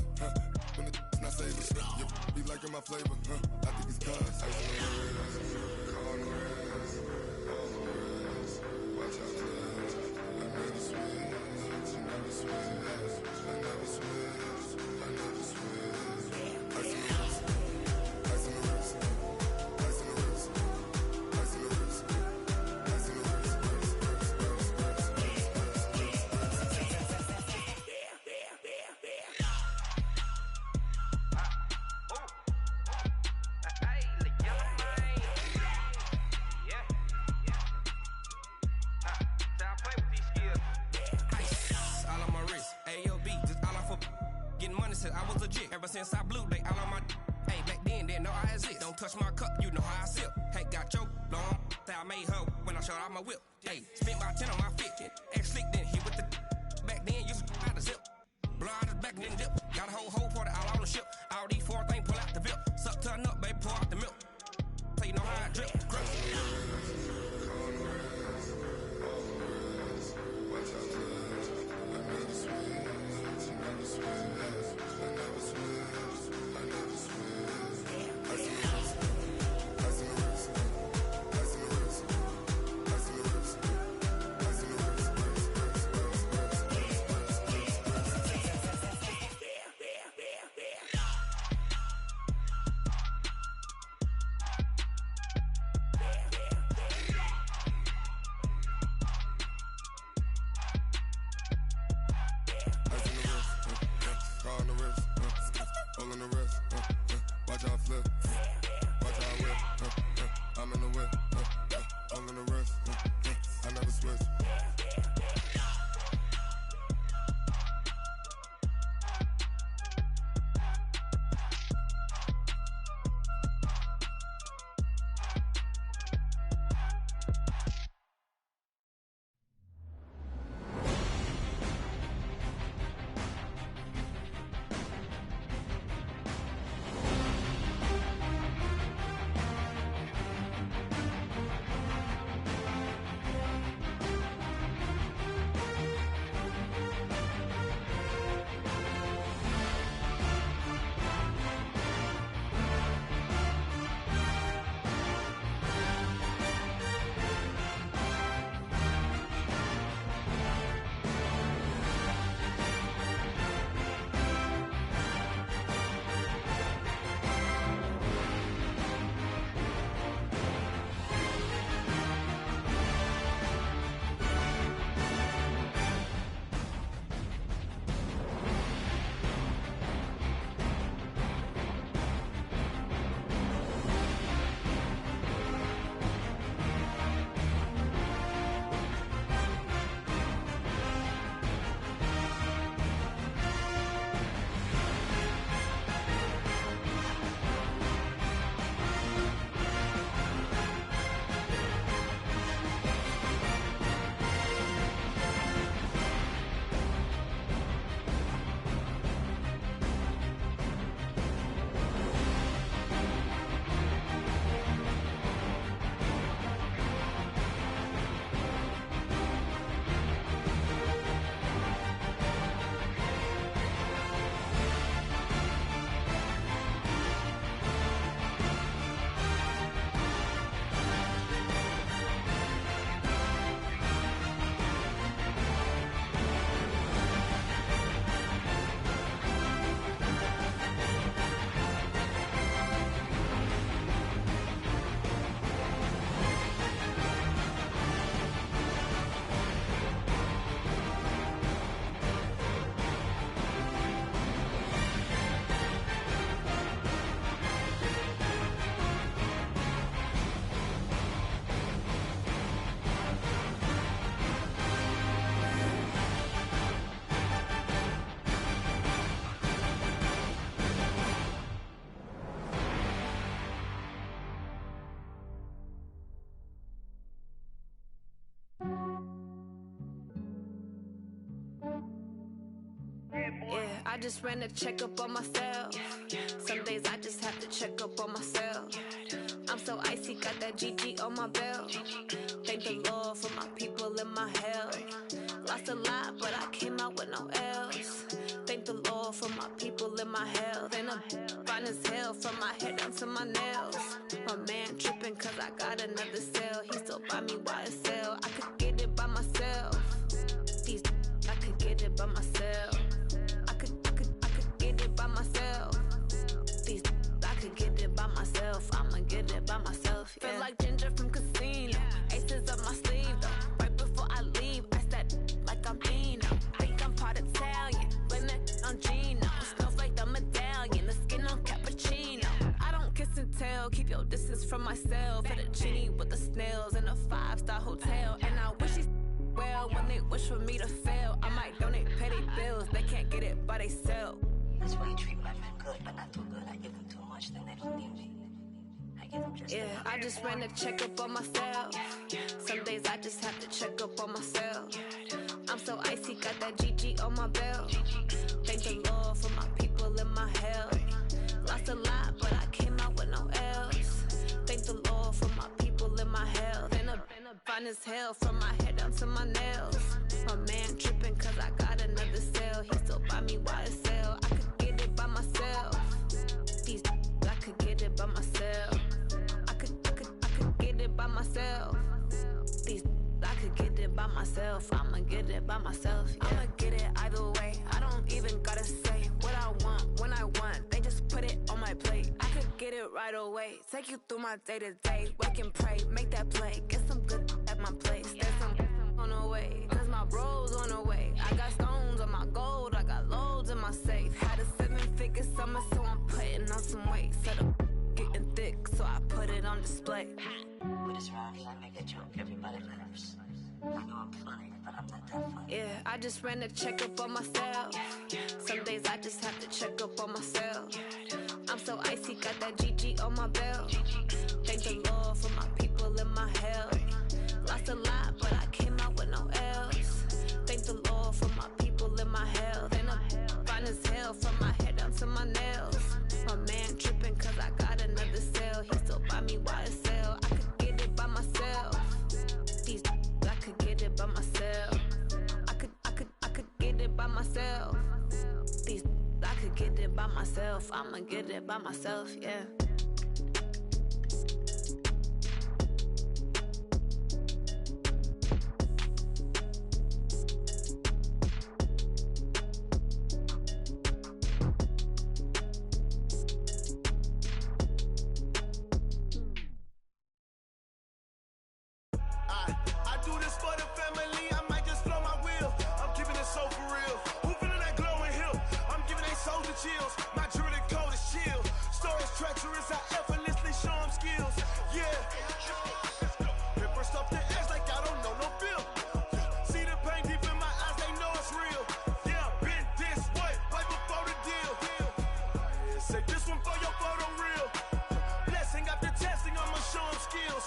When the not savers, You be liking my flavor, I think it's cause ice on the wrist, car on the wrist, all on the wrist. Watch out, cuz I never switch, I never switch. I never switch, I never switch. Ice in the wrist, ice in the wrist, ice in the wrist, ice in the wrist, ice in the wrist, I was legit. Ever since I blew, they all on my hey, back then, didn't know I exist. Don't touch my cup, you know how I sip. Hey, got your long, that I made her when I showed out my whip. Hey, spent my 10 on my 50. Ex slick, then hit with the back then, used to out the zip. Blow out his back, then dip. Got a whole party all on the ship. All these four things, pull out the VIP. Suck, turn up, baby, pour out the milk. So you know how I drip. Grip. I just ran a checkup on myself. Some days I just have to check up on myself. I'm so icy, got that GG on my belt. Thank the Lord for my people in my health. Lost a lot, but I came out with no else. Thank the Lord for my people in my health. And I'm fine as hell from my head down to my nails. My man tripping cause I got another cell. He still buy me YSL. I could get it by myself. These I could get it by myself. I could get it by myself. These I could get it by myself. I'ma get it by myself. Yeah. Feel like Ginger from Casino. Aces up my sleeve though. Right before I leave, I said like I'm Dino. Think I'm part Italian. Blame it on Gino. Smells like the medallion. The skin on cappuccino. I don't kiss and tell. Keep your distance from myself. At a genie with the snails in a 5-star hotel. And I wish he's well when they wish for me to fail. I might donate petty bills. They can't get it by themselves. That's why you treat women good, but not too good. I give them too much, then they don't need me. I give them just enough. I just ran a checkup on myself. Some days I just have to check up on myself. I'm so icy, got that GG on my belt. Thank the Lord for my people in my health. Lost a lot, but I came out with no else. Thank the Lord for my people in my health. And I'm fine as hell from my head down to my nails. My man tripping cause I got another cell. He still buy me YSL. I could get it by myself. These I could get it by myself. I could get it by myself. These I could get it by myself. I'ma get it by myself. Yeah. I'ma get it either way. I don't even gotta say what I want when I want. They just put it on my plate. I could get it right away. Take you through my day to day. Wake and pray, make that play. Get some good at my place. There's some on the way. Cause my bros on the way. I got stones on my gold. I got loads in my safe. Had a 7-figure summer, so I'm putting on some weight. Set up getting thick, so I put it on display. With this round here, I make a joke. Everybody laughs. I know I'm funny, but I'm not that funny. Yeah, I just ran a checkup on myself. Some days I just have to check up on myself. I'm so icy, got that GG on my belt. Thank the Lord for my people in my health. Lost a lot, but I came out with no else. Thank the Lord for my people in my health. And I'm fine as hell from my head down to my nails. My man tripping cause I got another cell. He still buy me YSL. I could get it by myself. These I could get it by myself. I could get it by myself. These I could get it by myself. I'ma get it by myself, yeah. Chills. My jewelry code is chill. Stories treacherous, I effortlessly show them skills. Yeah. Paper stuff the edge like I don't know no bill. See the pain deep in my eyes, they know it's real. Yeah, been this way, right before the deal. Say this one for your photo real. Blessing after testing, I'ma show them skills.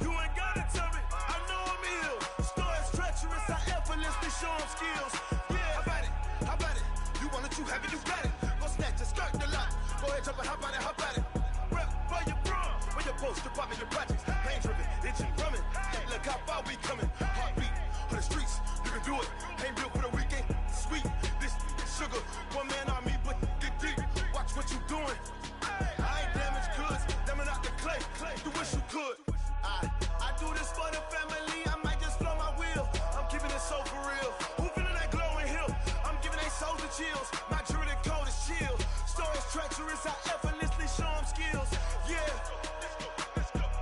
You ain't gotta tell me, I know I'm ill. Stories treacherous, I effortlessly show them skills. Yeah, how about it? How about it? You want it, you have it, you got it. Go snatch it, skirt the lot. Go ahead, jump it, hop on it, hop on it. Rep where you from, where you post, department, your projects. Pain driven, itching, drumming. Hey, look how far we coming. Heartbeat on the streets, you can do it. Ain't built for the weekend, sweet. This sugar, one man army, but get deep. Watch what you doing. I ain't damaged goods, damn out the clay. You wish you could. I do this for the family. I might just blow my wheel. I'm keeping it so for real. Who feeling that glowing hill? I'm giving they souls the chills. My jewelry code is chill. Stories treacherous, I effortlessly show them skills. Yeah.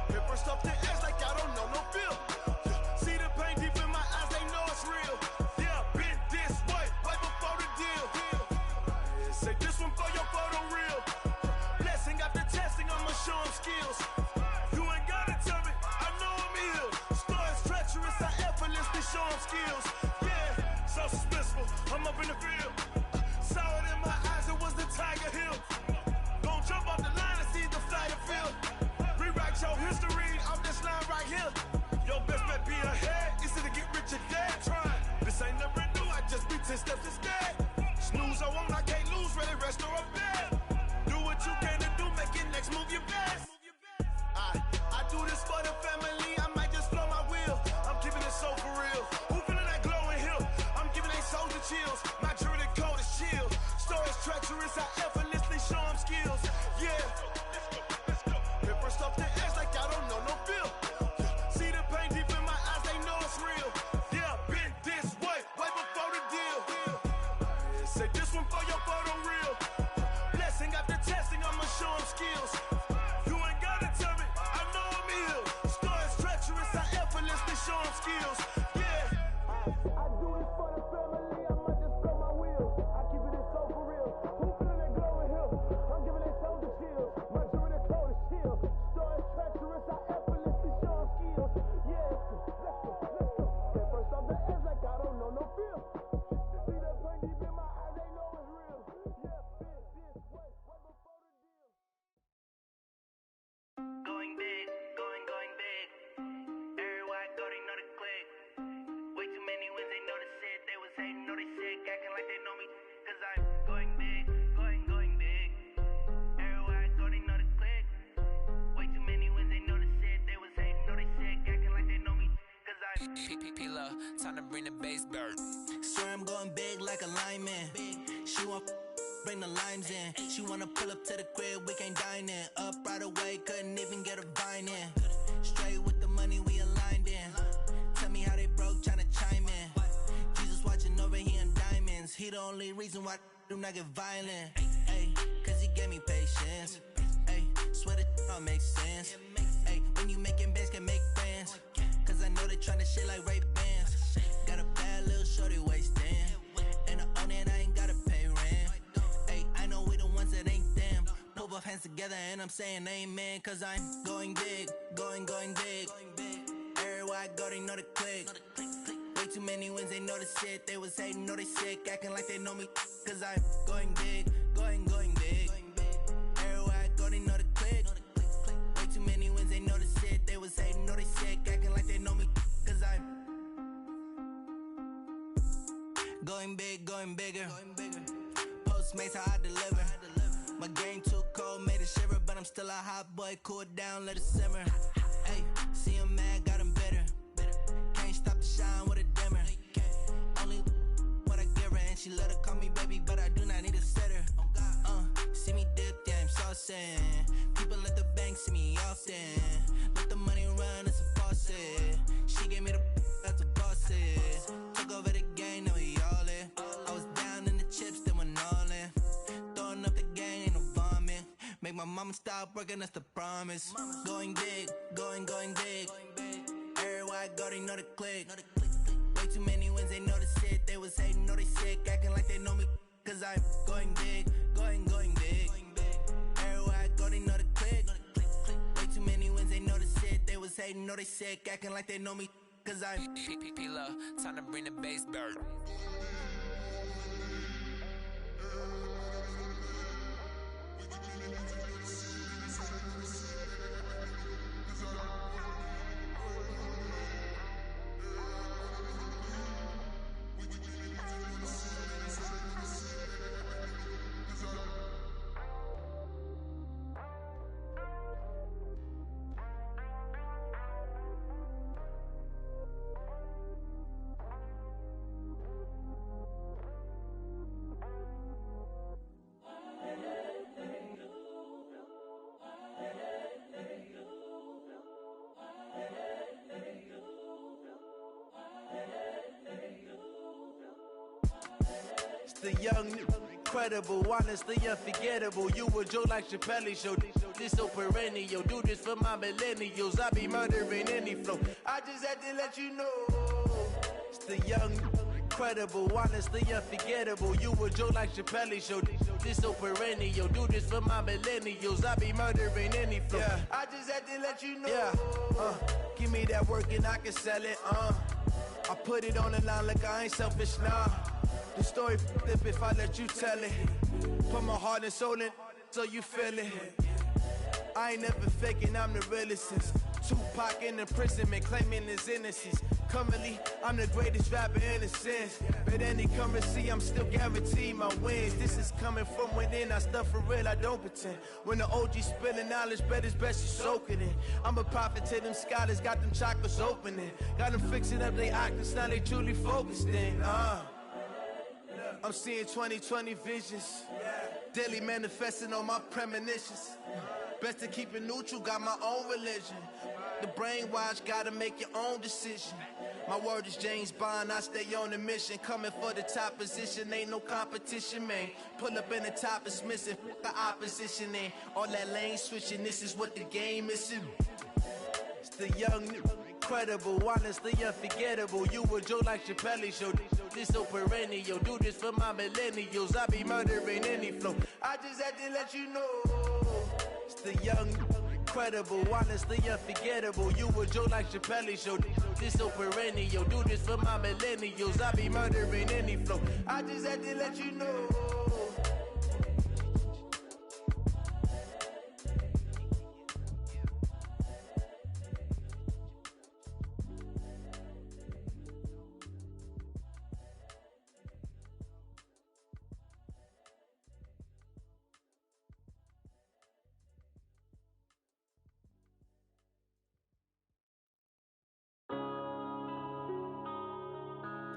Paper stuff the edge like I don't know no bill. See the pain deep in my eyes, they know it's real. Yeah, been this way, right before the deal. Say this one for your photo real. Blessing after testing, I'ma show them skills. You ain't gotta tell me, I know I'm ill. Stories treacherous, I effortlessly show them skills. Yeah, so suspenseful, I'm up in the field. Saw it in my eyes, it was the Tiger Hill. Gon' jump off the line and see the flyer field. Rewrite your history off this line right here. Your best bet be ahead, easy to get rich or dead. Trying, this ain't never new, I just be 10 steps instead. Snooze, I won't, I Christ or a bed. Do what you can to do, make your next move your best. I do this for the family, I might just blow my wheel. I'm keeping it so for real. Who feeling that glowing hill? I'm giving they souls the chills. My jewelry code is chill. Stories treacherous, I effortlessly show them skills. Yeah. Pepper stuff the edge like I don't know no feel. See the pain deep in my eyes, they know it's real. Yeah, been this way before the deal. Say this one for your photo reel. Blessing after testing, I'ma show them skills. You ain't gotta tell me, I know I'm ill. Stories treacherous, I effortlessly show them skills. Yeah. I do this for the family, I might just blow my wheel. I keep it so for real. Who feeling that glowing hill? I'm giving they souls the chills. My jewelry code is chill. Stories treacherous, I effortlessly show them skills. Yeah. Let's go. Get first off the edge like I don't know no feel. See that pain deep in my eyes, they know it's real. Yeah, been this way before the deal. Going big, going big. Everywhere I go, they know the click. Way too many wins, they know the shit. They was hating, know they sick, acting like they know me. Cause I'm going big, going big. Everywhere I go, they know the click. Way too many wins, they know the shit. They was hating, know they sick, acting like they know me. Cause I'm P-P-P-Love, time to bring the bass bird. Swear I'm going big like a lineman. She want bring the limes in. She wanna pull up to the crib, we can't dine in. Up right away, couldn't even get a vine in. Straight with the money, we aligned in. Tell me how they broke, tryna chime in. Jesus watching over, he in diamonds. He the only reason why do not get violent. Ay, cause he gave me patience. Ay, swear that don't make sense. Ay, when you making bands, can make friends. Cause I know they tryna shit like Ray Bans. Got a bad little shorty wasting. And I own it, I ain't gotta pay rent. Ay, I know we the ones that ain't them. Pull both hands together and I'm saying amen. Cause I'm going big, going big. Everywhere I go, they know the click. Way too many wins, they know the shit. They was hating, know they sick, acting like they know me. Cause I'm going big, going big. Everywhere I go, they know the click. Way too many wins, they know the shit. They was hating, know they sick, acting like they know me. Cause I'm going big, going bigger. Postmates how I deliver. My game too cold, made it shiver, but I'm still a hot boy. Cool it down, let it simmer. Hey, see him mad, got him bitter. Can't stop the shine with a dimmer. Only what I give her, and she let her call me baby, but I do not need a sitter. See me dip, yeah, I'm saucing. People at the bank see me often. Let the money run, it's a faucet. She gave me the that's a boss it. Took over the game, now we all in. I was down in the chips, then went all in. Throwing up the game, ain't no vomit. Make my mama stop working, that's the promise. Going big, going big. Everywhere I go, they know the click. Way too many wins, they know the shit. They was hating, know they sick, acting like they know me. Cause I'm going big, going big. Everywhere I go, they know the click. Way too many wins, they know the shit. They was hating, know they sick, acting like they know me. Cause I'm P-P-P-Love, time to bring the bass bird. The young, incredible, honestly unforgettable. You a Joe like Chappelle show. This so perennial. Do this for my millennials. I be murdering any flow. I just had to let you know. It's the young, incredible, honestly unforgettable. You a Joe like Chappelle show. This so perennial. Do this for my millennials. I be murdering any flow. Yeah. I just had to let you know. Yeah. Give me that work and I can sell it. I put it on the line like I ain't selfish, nah. The story flip if I let you tell it. Put my heart and soul in so you feel it. I ain't never faking, I'm the realest since Tupac in imprisonment, claiming his innocence. Currently, I'm the greatest rapper in a sense. But any currency, I'm still guaranteed my wins. This is coming from within, I stuff for real, I don't pretend. When the OG spilling knowledge, bet it's best you soak it in. I'm a prophet to them scholars, got them chakras opening. Got them fixing up they octaves, now they truly focused in. I'm seeing 2020 visions. Daily manifesting on my premonitions. Best to keep it neutral, got my own religion. The brainwash, gotta make your own decision. My word is James Bond, I stay on a mission. Coming for the top position, ain't no competition, man. Pull up in the top, it's missing, the opposition in. All that lane switching, this is what the game is. It's the young, incredible, honestly unforgettable. You a Joe like Chappelle show. This so perennial, do this for my millennials. I be murdering any flow. I just had to let you know. It's the young, incredible, honestly unforgettable. You a Joe like Chappelle show. This so perennial, do this for my millennials. I be murdering any flow. I just had to let you know.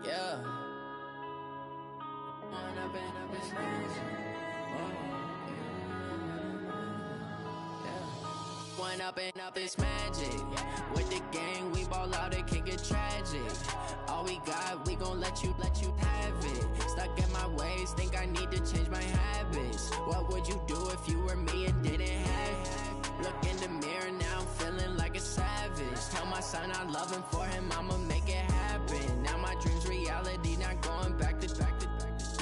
Yeah. One up and up is magic. With the gang, we ball out, it can get tragic. All we got, we gon' let you have it. Stuck in my ways, think I need to change my habits. What would you do if you were me and didn't have it? Look in the mirror, now I'm feeling like a savage. Tell my son I love him, for him I'ma make it happen. Now my dream's reality, not going back to.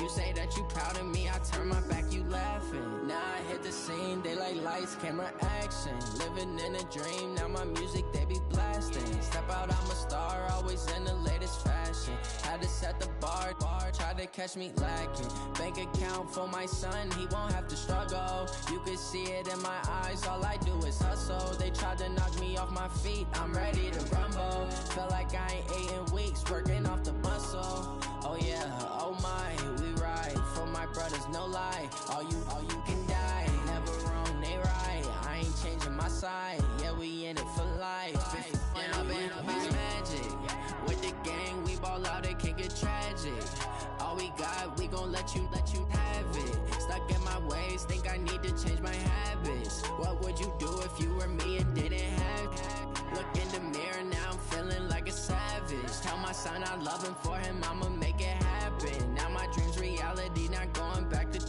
You say that you proud of me, I turn my back, you laughing. Now I hit the scene, they like lights, camera, action. Living in a dream, now my music, they be blasting. Step out, I'm a star, always in the latest fashion. Had to set the bar, try to catch me lacking. Bank account for my son, he won't have to struggle. You can see it in my eyes, all I do is hustle. They tried to knock me off my feet, I'm ready to rumble. Felt like I ain't ate in weeks, working off the muscle. Oh yeah, oh my, we ride for my brothers, no lie. All you can die, never wrong, they right. I ain't changing my side, yeah, we in it for life. If up is magic. With the gang, we ball out, it can get tragic. All we got, we gon' let you have it. Stuck in my ways, think I need to change my habits. What would you do if you were me and didn't have it? Look in the mirror, now I'm feeling like a savage. Tell my son I love him, for him I'ma make it happen. Now my dream's reality, not going back to.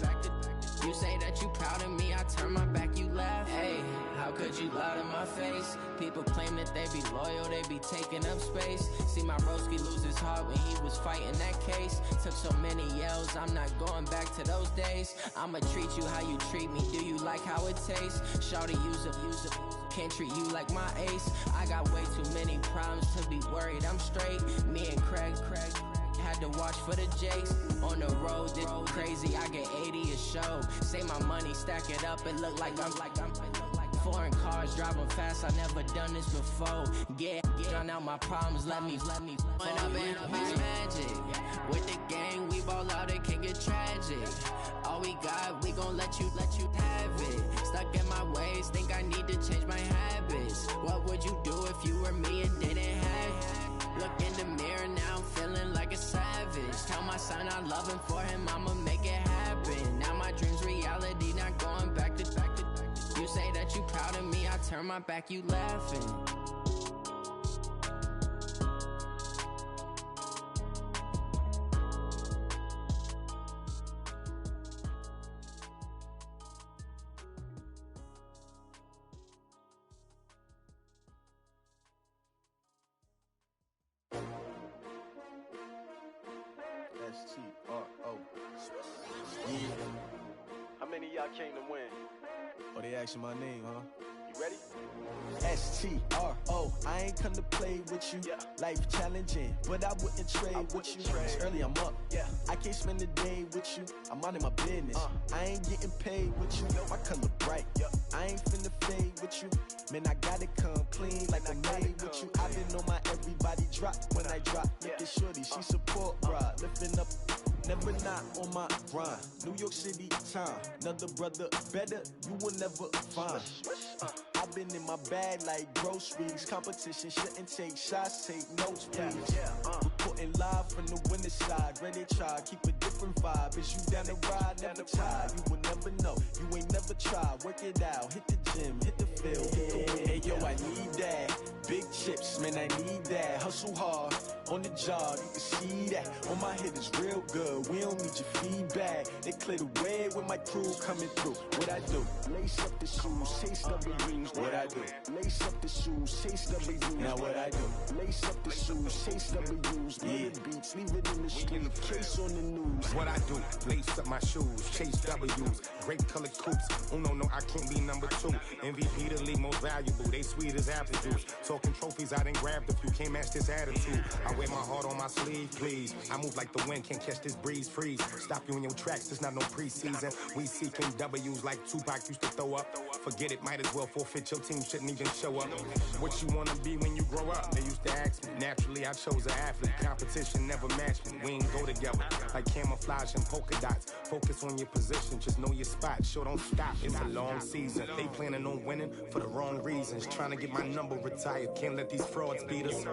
You say that you proud of me, I turn my back, you laugh. Hey, how could you lie to my face? People claim that they be loyal, they be taking up space. See my broski lose his heart when he was fighting that case. Took so many yells, I'm not going back to those days. I'ma treat you how you treat me, do you like how it tastes? Shawty, use it, can't treat you like my ace. I got way too many problems to be worried, I'm straight. Me and Craig had to watch for the Jakes. On the road, this crazy, I get 80 a show. Say my money, stack it up, it look like I'm foreign cars, driving fast, I never done this before. Get drown out my problems, let me One up and up is magic. With the gang, we ball out, it can get tragic. All we got, we gon' let you have it. Stuck in my ways, think I need to change my habits. What would you do if you were me and didn't have it? Look in the mirror, now I'm feeling like a savage. Tell my son I love him, for him I'ma make it happen. Now my dream's reality, not going back to. You say that you proud of me, I turn my back, you laughing. S-T-R-O. Yeah. How many of y'all came to win? Oh, they asking my name, huh? You ready? STRO, I ain't come to play with you. Life challenging, but I wouldn't trade with you. It's early, I'm up. I can't spend the day with you. I'm minding my business. I ain't getting paid with you. My color bright. I ain't finna fade with you. Man, I gotta come clean like I made with you. I been on my everybody drop when I drop. Look at shorty, she support, bruh. Lifting up. Never not on my grind. New York City time. Another brother better, you will never find. I've been in my bag like groceries. Competition shouldn't take shots, take notes, please. Reporting live from the winter side. Ready to try, keep a different vibe. Is you down the ride, never tired. You will never know, you ain't never tried. Work it out, hit the gym, hit the field, hit the wind. Hey yo, I need that. Big chips, man, I need that. Hustle hard, on the job, you can see that. On my hit is real good, we don't need your feedback. They clear the way with my crew coming through. What I do? Lace up the shoes, chase W's. What I do? Lace up the shoes, chase W's. Now what I do? Lace up the shoes, chase W's. Yeah, beats, leave it in the street, case on the news. What I do? Lace up my shoes, chase W's. Great colored coops. Oh no, I can't be number 2. MVP the league most valuable. They sweet as apple juice. Talking trophies, I done grabbed a few. Can't match this attitude. I wear my heart on my sleeve, please. I move like the wind, can't catch this breeze. Freeze. Stop you in your tracks. There's not no preseason. We seeking W's like Tupac used to throw up. Forget it, might as well forfeit. Your team shouldn't even show up. What you wanna be when you grow up? They used to ask me. Naturally, I chose an athlete. Competition never matched me. We ain't go together like camouflage and polka dots. Focus on your position, just know your spot. Sure, don't stop. It's a long season. They planning on winning for the wrong reasons. Trying to get my number retired. Can't let these frauds beat us.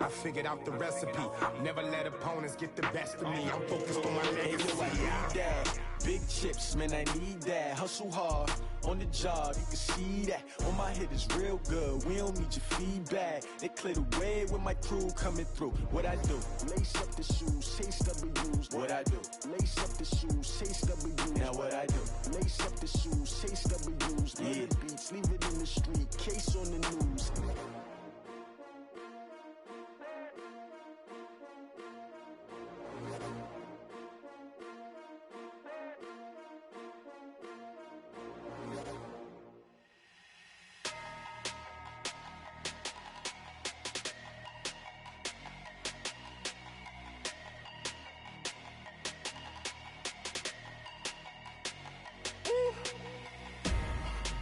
I figured out the recipe. Never let opponents get the best of me. I'm focused on my legacy. I need that. Big chips, man, I need that. Hustle hard, on the job, you can see that. On my hit is real good, we don't need your feedback. They clear the way with my crew coming through. What I do? Lace up the shoes, chase W's. What I do? Lace up the shoes, chase W's. Now what I do? Lace up the shoes, chase W's. Yeah, beats, leave it in the street, case on the news.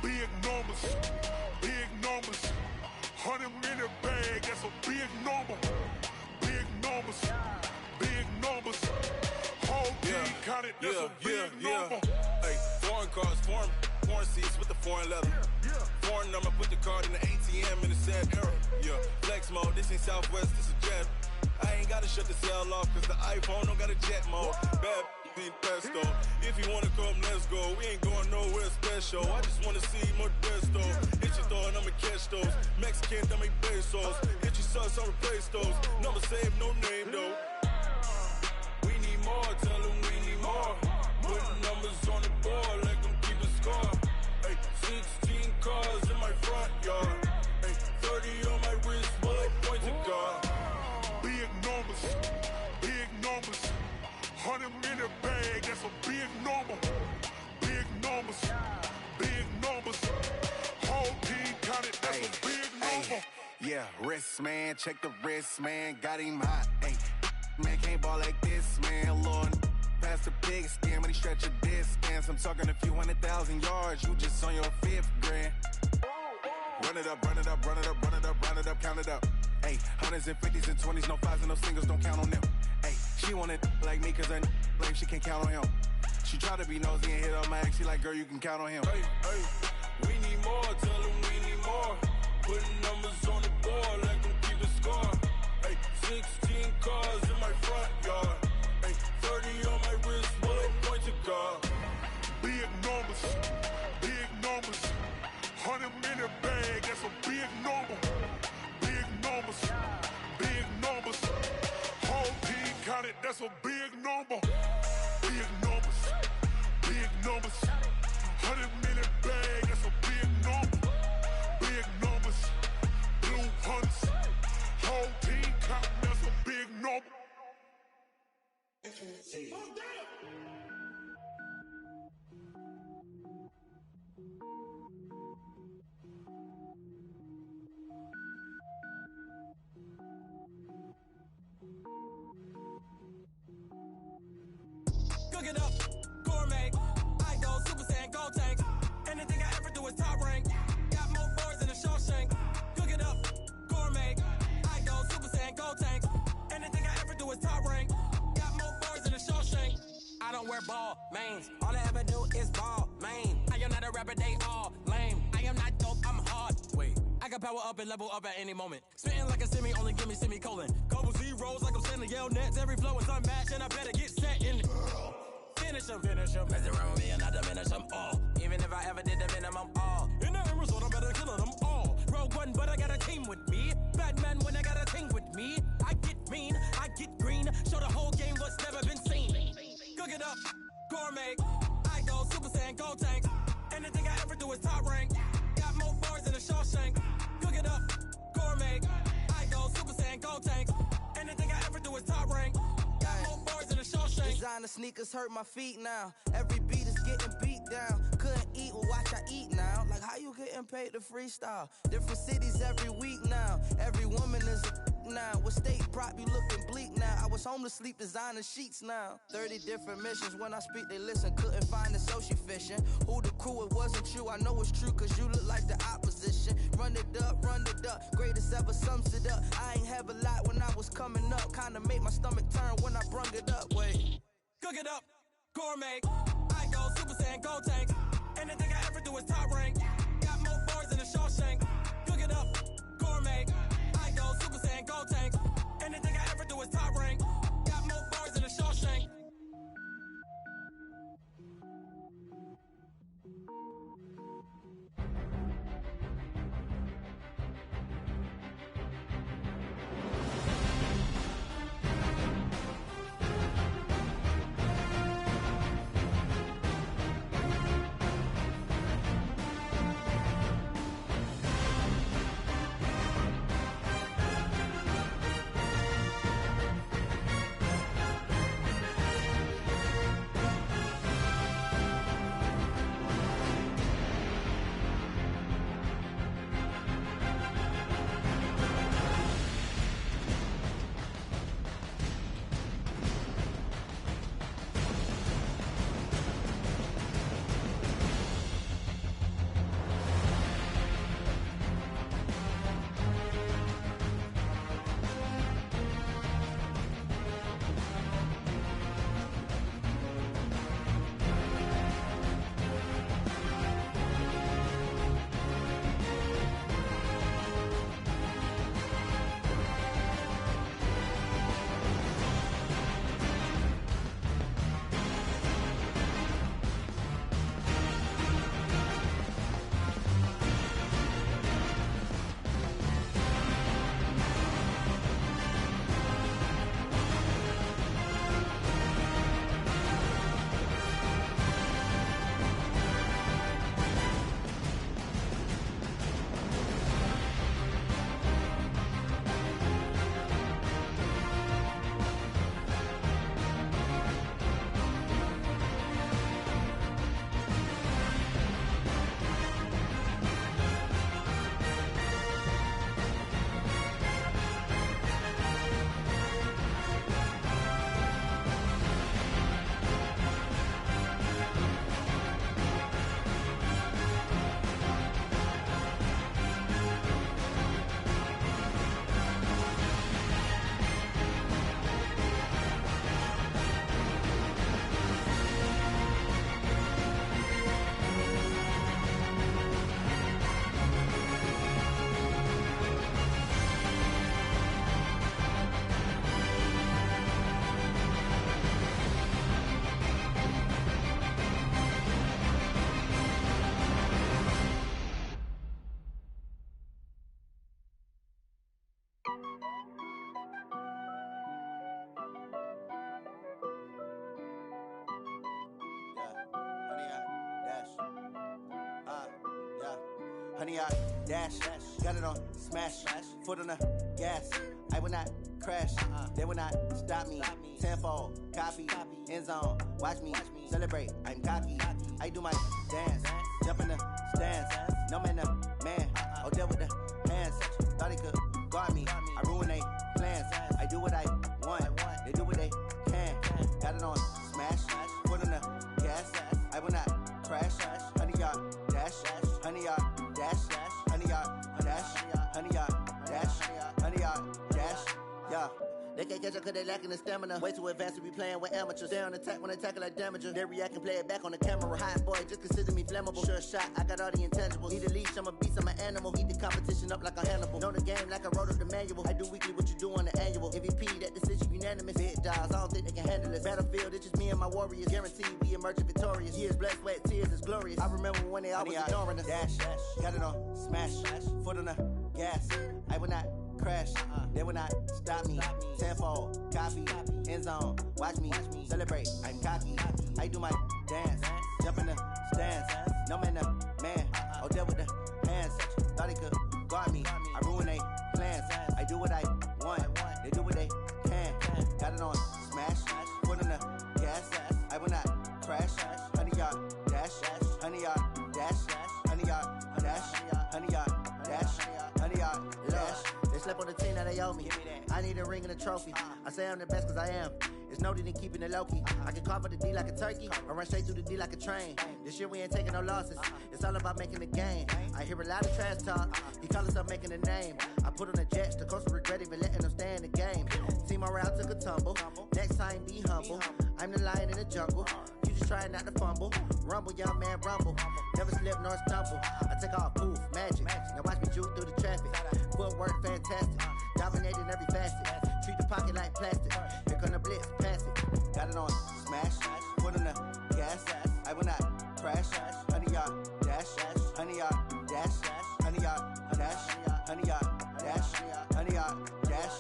Big numbers, big numbers. 100 minute bag, that's a big number. Big numbers, big numbers. Whole team counted, that's a big number. Hey, foreign cars, foreign seats with the foreign leather. Foreign number, put the card in the ATM in the sad era. Yeah, flex mode, this ain't Southwest, this is jet. I ain't gotta shut the cell off, cause the iPhone don't got a jet mode. Bad need pesto. If you wanna come, let's go. We ain't going nowhere special. I just wanna see Modesto. Hit your thought, I'ma catch those. Mexican, I make pesos. Hit your sus, I'll replace those. Number saved, no name though. We need more, tell them we need more. Putting numbers on the board, let them keep a score. Hey, 16 cars in my front yard. Hey, 30 on my wrist, bullet point to God. Big numbers, big numbers. 100 minute bag, that's a big number. Big numbers, big numbers. Whole team counted, that's a big number. Yeah, wrist man, check the wrist man, got him hot. Ay, man can't ball like this, man. Lord, past the big scam, when he stretch a distance. I'm talking a few 100,000 yards, you just on your 5th grand. Run it up, run it up, run it up, run it up, run it up, count it up. Ay, 100s and 50s and 20s, no 5s and no singles, don't count on them. Ay, she want it like me, cause her lame, she can't count on him. She try to be nosy and hit up my ex, she like, girl, you can count on him. Hey, hey, we need more, tell them we need more. Putting numbers on the board, let them keep a score. Hey, 16 cars in my front yard. Hey, 30 on my wrist, bullet point to God. Big numbers, big numbers. 100 minute bag, that's a big number. Big numbers, big numbers. Whole team counted, that's a big number. Big numbers, big numbers. 100 minute bag, that's a big number. Big numbers, blue hunts. Whole team counting, that's a big number. it up, gourmet. I go Super Saiyan, gold tank. Anything I ever do is top rank. Got more bars than a Shawshank. Cook it up, gourmet. I go Super Saiyan, gold tank. Anything I ever do is top rank. Got more bars than a Shawshank. I don't wear ball mains. All I ever do is ball main. I am not a rapper, they all lame. I am not dope, I'm hard. Wait, I can power up and level up at any moment. Spitting like a semi, only give me semicolon. Couple zeros like I'm sending yell nets. Every flow is unmatched and I better get set in. Finish them. Mess around with me and I diminish them all. Even if I ever did the minimum all. In the end result, I better kill them all. Rogue One, but I got a team with me. Batman when I got a team with me. I get mean, I get green. Show the whole game what's never been seen. Cook it up, gourmet. I go Super Saiyan, gold tank. Anything I ever do is top rank. Got more bars than a Shawshank. Cook it up, gourmet. I go Super Saiyan, gold tank. Anything I ever do is top rank. Got more bars than a Shawshank. Designer sneakers hurt my feet now. Every beat is getting beat down. Couldn't eat, well watch I eat now. Like how you getting paid to freestyle? Different cities every week now. Every woman is a now. With state prop, you looking bleak now. I was home to sleep, designer sheets now. 30 different missions. When I speak, they listen. Couldn't find it, so she fishing. Who the crew? It wasn't you. I know it's true, cause you look like the opposition. Run it up, greatest ever sums it up. I ain't have a lot when I was coming up. Kinda made my stomach turn when I brung it up. Wait. Cook it up, gourmet. I go Super Saiyan, gold tank. Anything I ever do is top rank. Got more bars than a Shawshank. Cook it up, gourmet. I go Super Saiyan, gold tank. Anything I ever do is top rank. Got more bars than a Shawshank. Honey, I dash, got it on smash, foot on the gas. I will not crash, they will not stop me. Tenfold, copy, end zone, watch me celebrate. I'm cocky, I do my dance, jump in the stands. No man, the man, oh deal with the hands. Thought he could guard me, I ruin they plans. I do what I want, they do what they can. Got it on smash, foot foot on the gas. I will not crash. 100 yard dash, 100 yard dash, 100 yard dash, 100 yard dash, 100 yard dash. Yeah. They can't catch up cause they lacking the stamina. Way too advanced to be playing with amateurs. Stay on attack when they tackle like damager. They react and play it back on the camera. Hot boy, just consider me flammable. Sure shot, I got all the intangibles. Need a leash, I'm a beast, I'm an animal. Heat the competition up like a Hannibal. Know the game like I wrote up the manual. I do weekly what you do on the annual. MVP, that decision unanimous. Big dials, I don't think they can handle this. Battlefield, it's just me and my warriors. Guaranteed we emerging victorious. Years, blood, sweat, tears, is glorious. I remember when they always ignoring us. Dash, got it on, smash, foot on the gas. I will not crash, they will not stop me. Tenfold, copy, end zone, watch me celebrate. I'm cocky, I do my dance, jump in the stands. No man, the man, oh there with the hands. Thought he could guard me, I ruin they plans. I do what I want, they do what they can. Got it on smash, foot on the gas. I will not crash, 100 yard dash, 100 yard dash, 100 yard dash, 100 yard dash, 100 yard dash. Slept on the team that they owe me. I need a ring and a trophy. I say I'm the best cause I am. It's no need in keeping it low-key. I can carve up the D like a turkey or run straight through the D like a train. This year we ain't taking no losses. It's all about making the game. I hear a lot of trash talk. He call himself making a name. I put on the Jets. The coach will regret even letting them stay in the game. Team morale took a tumble. Next time be humble. I'm the lion in the jungle. You just trying not to fumble. Rumble, young man, rumble. Never slip nor stumble. I take off, poof, magic. Now watch me juke through the traffic. Footwork fantastic. Dominating every facet. Treat the pocket like plastic. Here come the blitz, pass it. Got it on smash. Foot on the gas. I will not crash. 100 yard dash. 100 yard dash. 100 yard dash. 100 yard dash. 100 yard dash.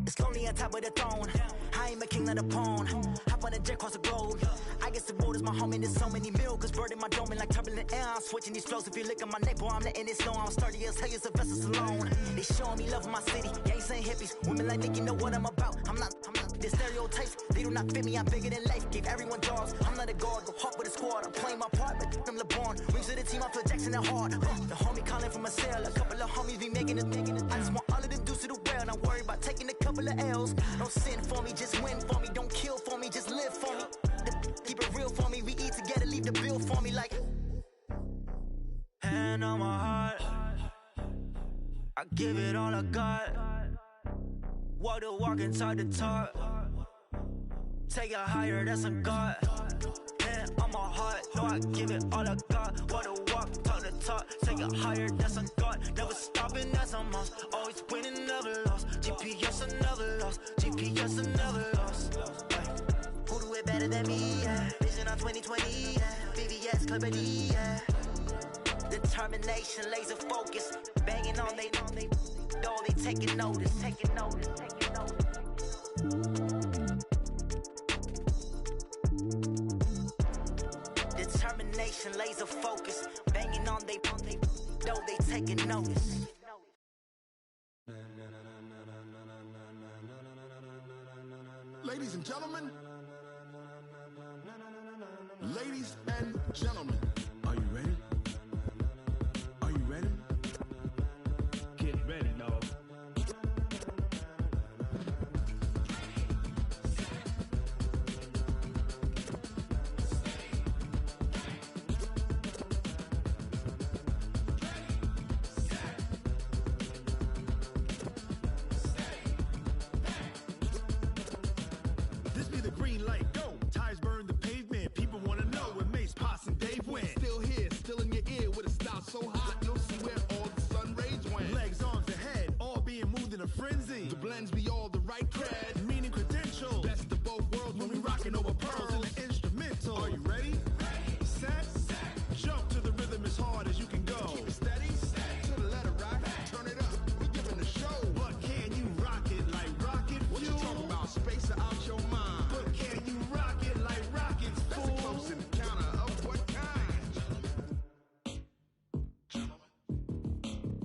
It's lonely on top of the throne. I ain't a king of the pawn. Hop on a jet across the globe. I guess the road is my home and there's so many milkers burning my dome like turbulent air. I'm switching these flows. If you look at my neck, boy, I'm letting it slow. I'm sturdy as hell, it's a vessel alone. They showing me love in my city. Gang saying hippies. Women like Nick, you know what I'm about. I'm not the stereotypes. They do not fit me. I'm bigger than life. Gave everyone jobs. I'm not a guard. Go hard with a squad. I'm playing my part, but I'm LeBron. Rings to the team. I feel Jackson and hard. The homie calling from a cell. A couple of homies be making it. I just want all of them dudes to the well. Not worry about taking a couple of L's. Don't sin for me, just win for me. Don't kill for me, just live for me. Keep it real for me. We eat together, leave the bill for me like. Hand on my heart, I give it all I got. Walk the walk inside the talk. Take it higher, that's a God. Hand on my heart, no, I give it all I got. Walk the walk, talk the talk. Take it higher, that's a God. Never stopping, that's a must. Always winning, never lost. GPS, I never lost. GPS, I never lost. Who do it better than me? Yeah. Vision on 2020. Yeah. VVS, Company. Yeah. Determination, laser focus. Banging on they door, they taking notice. Taking notice. Taking notice. Determination, laser focus. Banging on they door, they taking notice. Ladies and gentlemen, ladies and gentlemen, are you ready? Are you ready? Get ready, dog. This be the green light, go. Tires burn the pavement. People want to know where Mace, Posse, and Dave went. Still here, still in your ear with a style so hot, you'll see where all the sun rays went. Legs, arms, and head, all being moved in a frenzy. The blends be all the right cred, meaning credentials. Best of both worlds when we rockin' over pearls in the instrumental. Are you ready? Set, jump to the rhythm as hard as you can go. Keep it steady, to the letter rock, turn it up, we giving a show. But can you rock it like rocket fuel? What you talking about, space out your mind? But can you rock it like rockets, fool? That's a close encounter of what kind?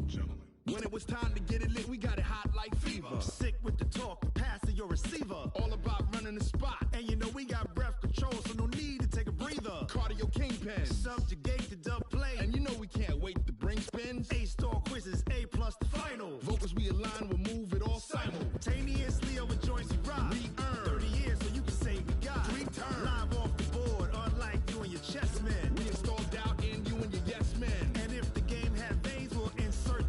Gentlemen, When it was time to get it lit, we got it hot like fever. Sick with the talk, passing your receiver. All about running the spot. And you know we got breath control, so no need to take a breather. Cardio kingpin, subjugate the dub play. And you know we can't wait to bring spins. A-star quizzes, A+ the final. Vocals we align, we'll move it all simultaneously over joints we ride. We earn 30 years, so you can say we got 3 turns. Live off the board, unlike you and your chess men. We install doubt in you and your yes men. And if the game had veins, we'll insert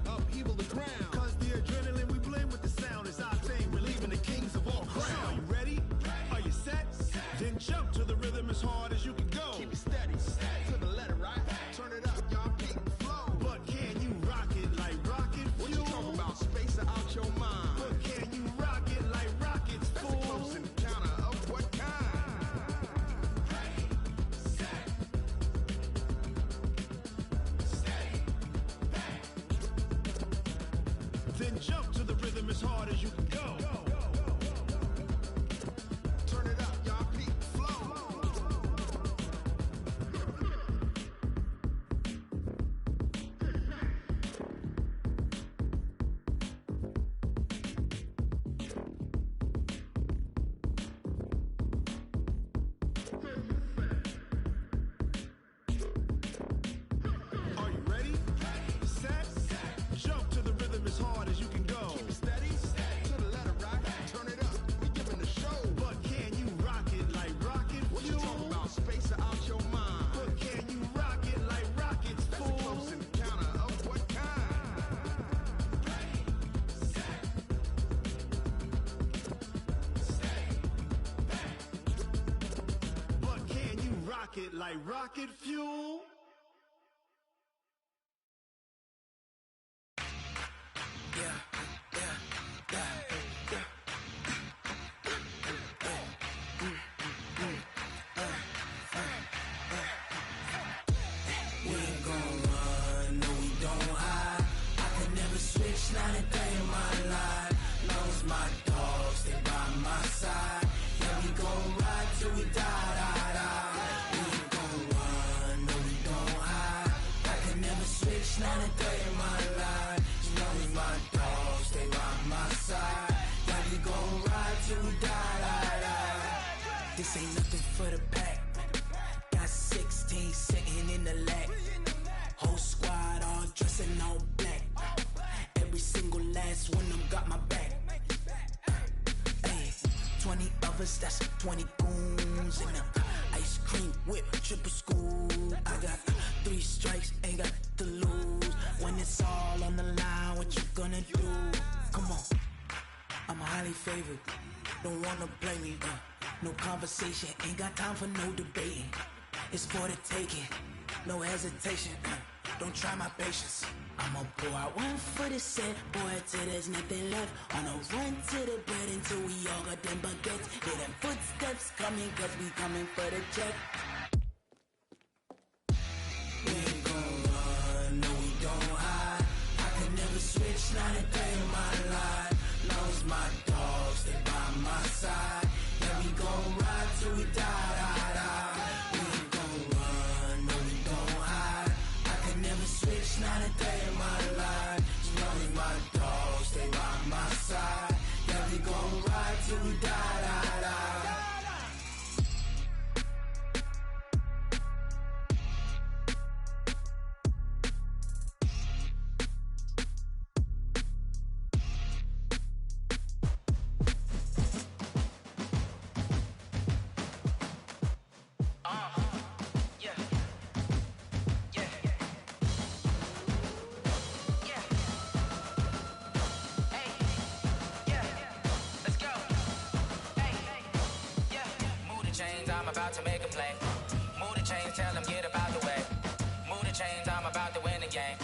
upheaval the ground. Cause the adrenaline we blend with the sound is our thing, relieving the kings of all crowns. So are you ready? Are you set? Then jump to the rhythm as hard as you can go. Keep it steady, to the letter, right? Turn it up, y'all, keep the flow. But can you rock it like rocket fuel? What you talking about? Space out your mind. But can you rock it like rockets, fool? That's a close encounter of what kind? Then jump to the rhythm as hard as you can go. Turn it up, y'all, peak flow. Are you ready? Set? Jump to the rhythm as hard as you can go. Keep it steady, to the letter, right? Turn it up, we giving the show. But can you rock it like rocket fuel? What you talking about? Space out your mind. But can you rock it like rockets, fool? That's a close encounter of what kind? But can you rock it like rocket fuel? We ain't gon' run, no we don't hide. I could never switch, not a day in my life. Long as my dogs, they by my side. Yeah, we gon' ride till we die, die, die. We ain't gon' run, no we don't hide. I could never switch, not a day in my life. As long as my dogs, they by my side. Yeah, we gon' ride till we die, die, die. This ain't nothing for the pack. Got 16 sitting in the lag. Whole squad all dressing all black. Every single last one of them got my back. Hey, 20 of us, that's 20 goons in them. Ice cream whip, triple scoop. I got 3 strikes, ain't got to lose. When it's all on the line, what you gonna do? Come on, I'm highly favored. Don't wanna blame me, no conversation, ain't got time for no debating. It's for the taking, no hesitation. Don't try my patience. I'ma pour out one for the set, boy, till there's nothing left. On a run to the bed until we all got them baguettes. Hear them footsteps coming, cause we coming for the check. We ain't gon' run, no we don't hide. I could never switch, not a day in my life. Long as my dogs, they by my side. Yeah, we gon' ride till we die, die, die. We ain't gon' run, no we don't hide. I could never switch, not a day in my life. As long as my dogs, they by my side. Yeah, we gon' ride till we die, die, die. I'm about to make a play. Move the chains, tell them get about the way. Move the chains, I'm about to win the game.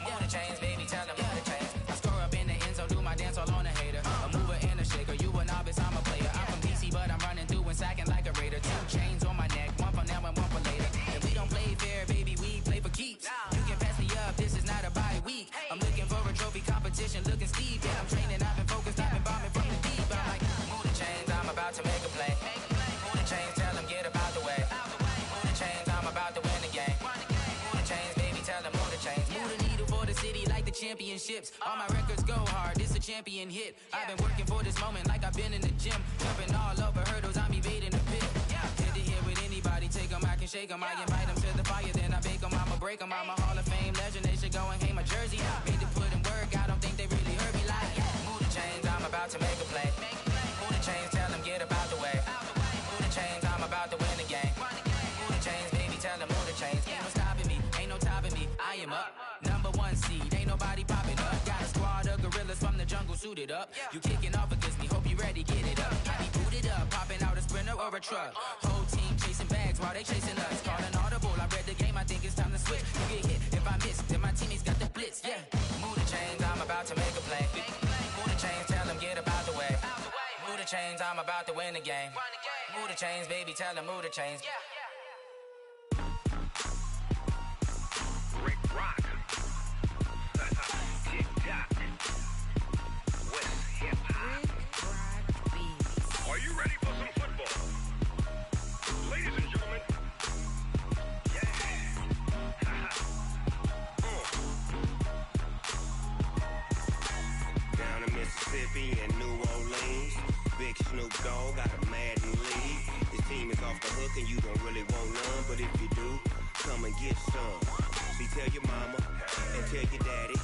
Move the chains, baby, tell them move the chains. I score up in the end zone, do my dance all on a hater. A mover and a shaker, you a novice, I'm a player. I'm from DC, but I'm running through and sacking like a raider. 2 chains on my neck, one for now and one for later. And we don't play fair, baby, we play for keeps. You can pass me up, this is not a bye week. I'm looking for a trophy competition, looking steep. Yeah, I'm training, I've been focused, I've been bombing from the deep. I'm like, move the chains, I'm about to make a play. Move the chains, tell them get about the way. Move the chains, I'm about to win the game. Move the chains, baby, tell them move the chains. Move the needle for the city like the champ. championships. All my records go hard, this a champion hit. I've been working for this moment like I've been in the gym. Jumping all over hurdles, I'm evading the pit. Head to head with anybody, take them, I can shake them. I invite them to the fire, then I bake them, I'ma break them. I'm a Hall of Fame legend, they should go and hang my jersey. Made to put in work, I don't think they really heard me like, move the chains, I'm about to make a play. Move the chains, tell them get about the way. Move the chains, I'm about to win the game. Move the chains, baby, tell them move the chains. Ain't no stopping me, ain't no topping me, I am up. Number one seed, ain't nobody popping up. Got a squad of gorillas from the jungle suited up. You kicking off against me, hope you ready, get it up. I be booted up, popping out a Sprinter or a truck. Whole team chasing bags while they chasing us. Calling audible, I read the game, I think it's time to switch. You get hit, if I miss, then my teammates got the blitz, yeah. Move the chains, I'm about to make a play. Move the chains, tell them get about the way. Move the chains, I'm about to win the game. Move the chains, baby, tell them move the chains. Rick Rock. TikTok. West Hip Hop. Are you ready for some football? Ladies and gentlemen. Yeah. Down in Mississippi and New Orleans, Big Snoop Dogg got a Madden league. His team is off the hook and you don't really want none, but if you do, come and get some. See, tell your mama and tell your daddy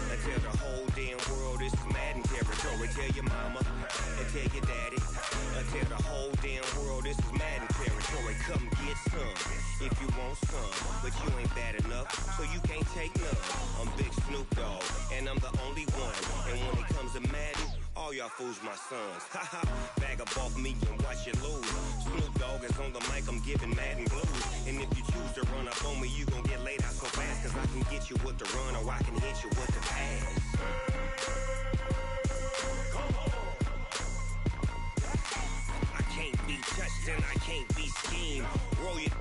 and tell the whole damn world this is Madden territory. Tell your mama and tell your daddy and tell the whole damn world this is Madden territory. Come get some if you want some, but you ain't bad enough, so you can't take none. I'm Big Snoop Dogg and I'm the only one. And when it comes to Madden, all y'all fools my sons. Haha, bag up off me and watch you lose. Snoop Dogg is on the mic, I'm giving Madden blues. And if you choose to run up on me, you gon' get laid out so fast. Cause I can get you with the run or I can hit you with the pass. I can't be touched and I can't be schemed. Roll you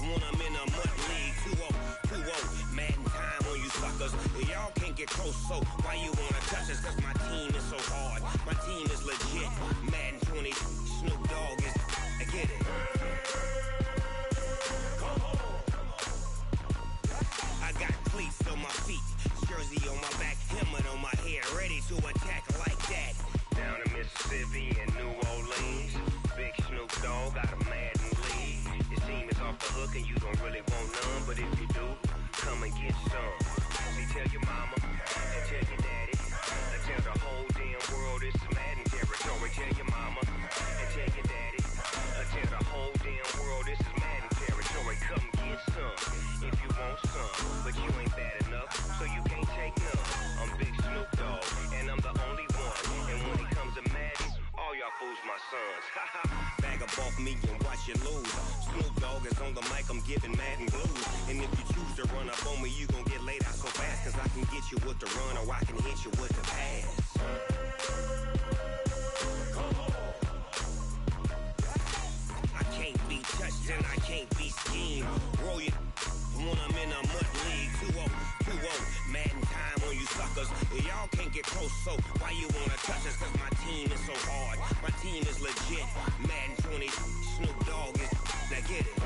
when I'm in a mud league. 2-0, Madden time on you suckers. Y'all can't get close, so why you wanna touch us? Cause my team is so hard, my team is legit. Madden 20, Snoop Dogg is, I get it. I got cleats on my feet, jersey on my back, helmet on my head, ready to attack like that. Down in Mississippi and New Orleans, Big Snoop Dogg got a Madden league. Your team is off the hook and you don't really want none, but if you do, come and get some. See, tell your mama and tell your daddy and tell the whole damn world this is Madden territory. Tell your mama and tell your daddy and tell the whole damn world this is Madden territory. Come get some if you want some, but you ain't bad enough, so you can't take none. I'm Big Snoop Dogg and I'm the only one. And when it comes to Madden, all y'all fools my sons. Bag up off me and watch you lose. Snoop Dogg is on the mic, I'm giving Madden blues. And if you choose to run up on me, you gon' get laid out so fast. Cause I can get you with the run or I can hit you with the pass. I can't be touched and I can't be schemed. Roll you when I'm in a mud league. 2-0, Madden time on you suckers. Y'all can't get close, so why you wanna touch us? Cause my team is so hard, my team is legit. Madden 20, Snoop Dogg is, now get it.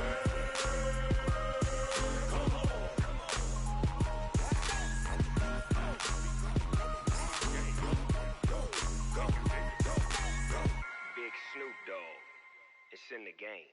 Big Snoop Dogg, it's in the game.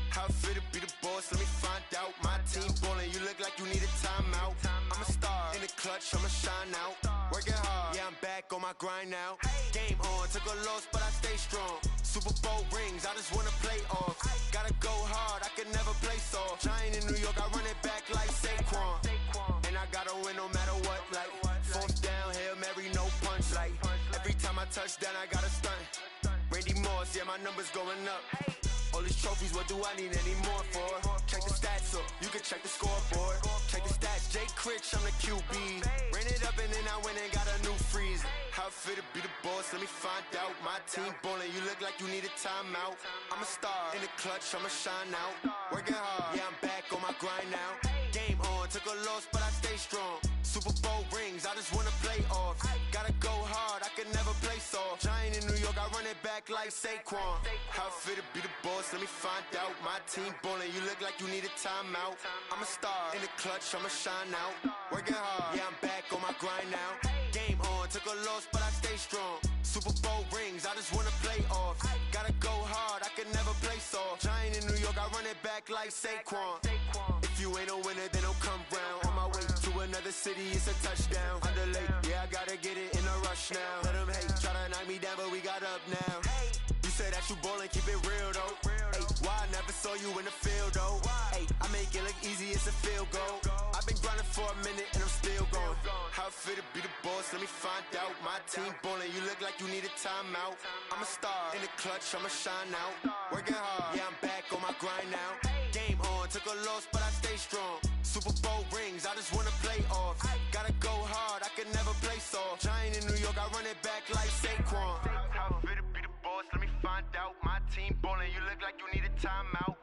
How fit to be the boss? Let me find out. My team ballin', you look like you need a timeout. I'm a star in the clutch, I'ma shine out. Working hard, yeah, I'm back on my grind now. Game on, took a loss, but I stay strong. Super Bowl rings, I just wanna play off. Gotta go hard, I can never play soft. Giant in New York, I run it back like Saquon. And I gotta win no matter what, like fourth down, Hail Mary, no punch. Like every time I touch down, I gotta stunt. Randy Moss, yeah, my numbers going up. All these trophies, what do I need any more for? Check the stats up, you can check the scoreboard. Check the stats, Jay Critch, I'm the QB. Ran it up and then I went and got a new freeze. How fit to be the boss, let me find out. My team ballin', you look like you need a timeout. I'm a star in the clutch, I'ma shine out. Working hard, yeah, I'm back on my grind now. Game on, took a loss, but I stay strong. Super Bowl rings, I just wanna play off. Gotta go hard, I can never play soft. Giant in New York, I run it back like Saquon. How fit to be the boss, let me find out. My team ballin', you look like you need a timeout. I'm a star, in the clutch, I'ma shine out. Working hard, yeah, I'm back on my grind now. Game on, took a loss, but I stay strong. Super Bowl rings, I just wanna play off. Gotta go hard, I can never play soft. Giant in New York, I run it back like Saquon. If you ain't a winner, then don't come round. On my way to another city, it's a touchdown. Underlay, yeah, I gotta get it in a rush now. Let them hate, try to knock me down, but we got up now. You said that you ballin', keep it real though. Hey, why I never saw you in the field though? Hey, I make it look easy, it's a field goal. I've been grinding for a minute and I'm still going. How fit to be the boss, let me find out. My team ballin', you look like you need a timeout. I'm a star, in the clutch, I'ma shine out. Working hard, yeah, I'm back on my grind now. Game on, took a loss, but I stay strong. Super Bowl rings, I just wanna play off. Gotta go hard, I can never play soft. Giant in New York, I run it back like Saquon. How fit to be the boss, let me find out. My team ballin', you look like you need a timeout.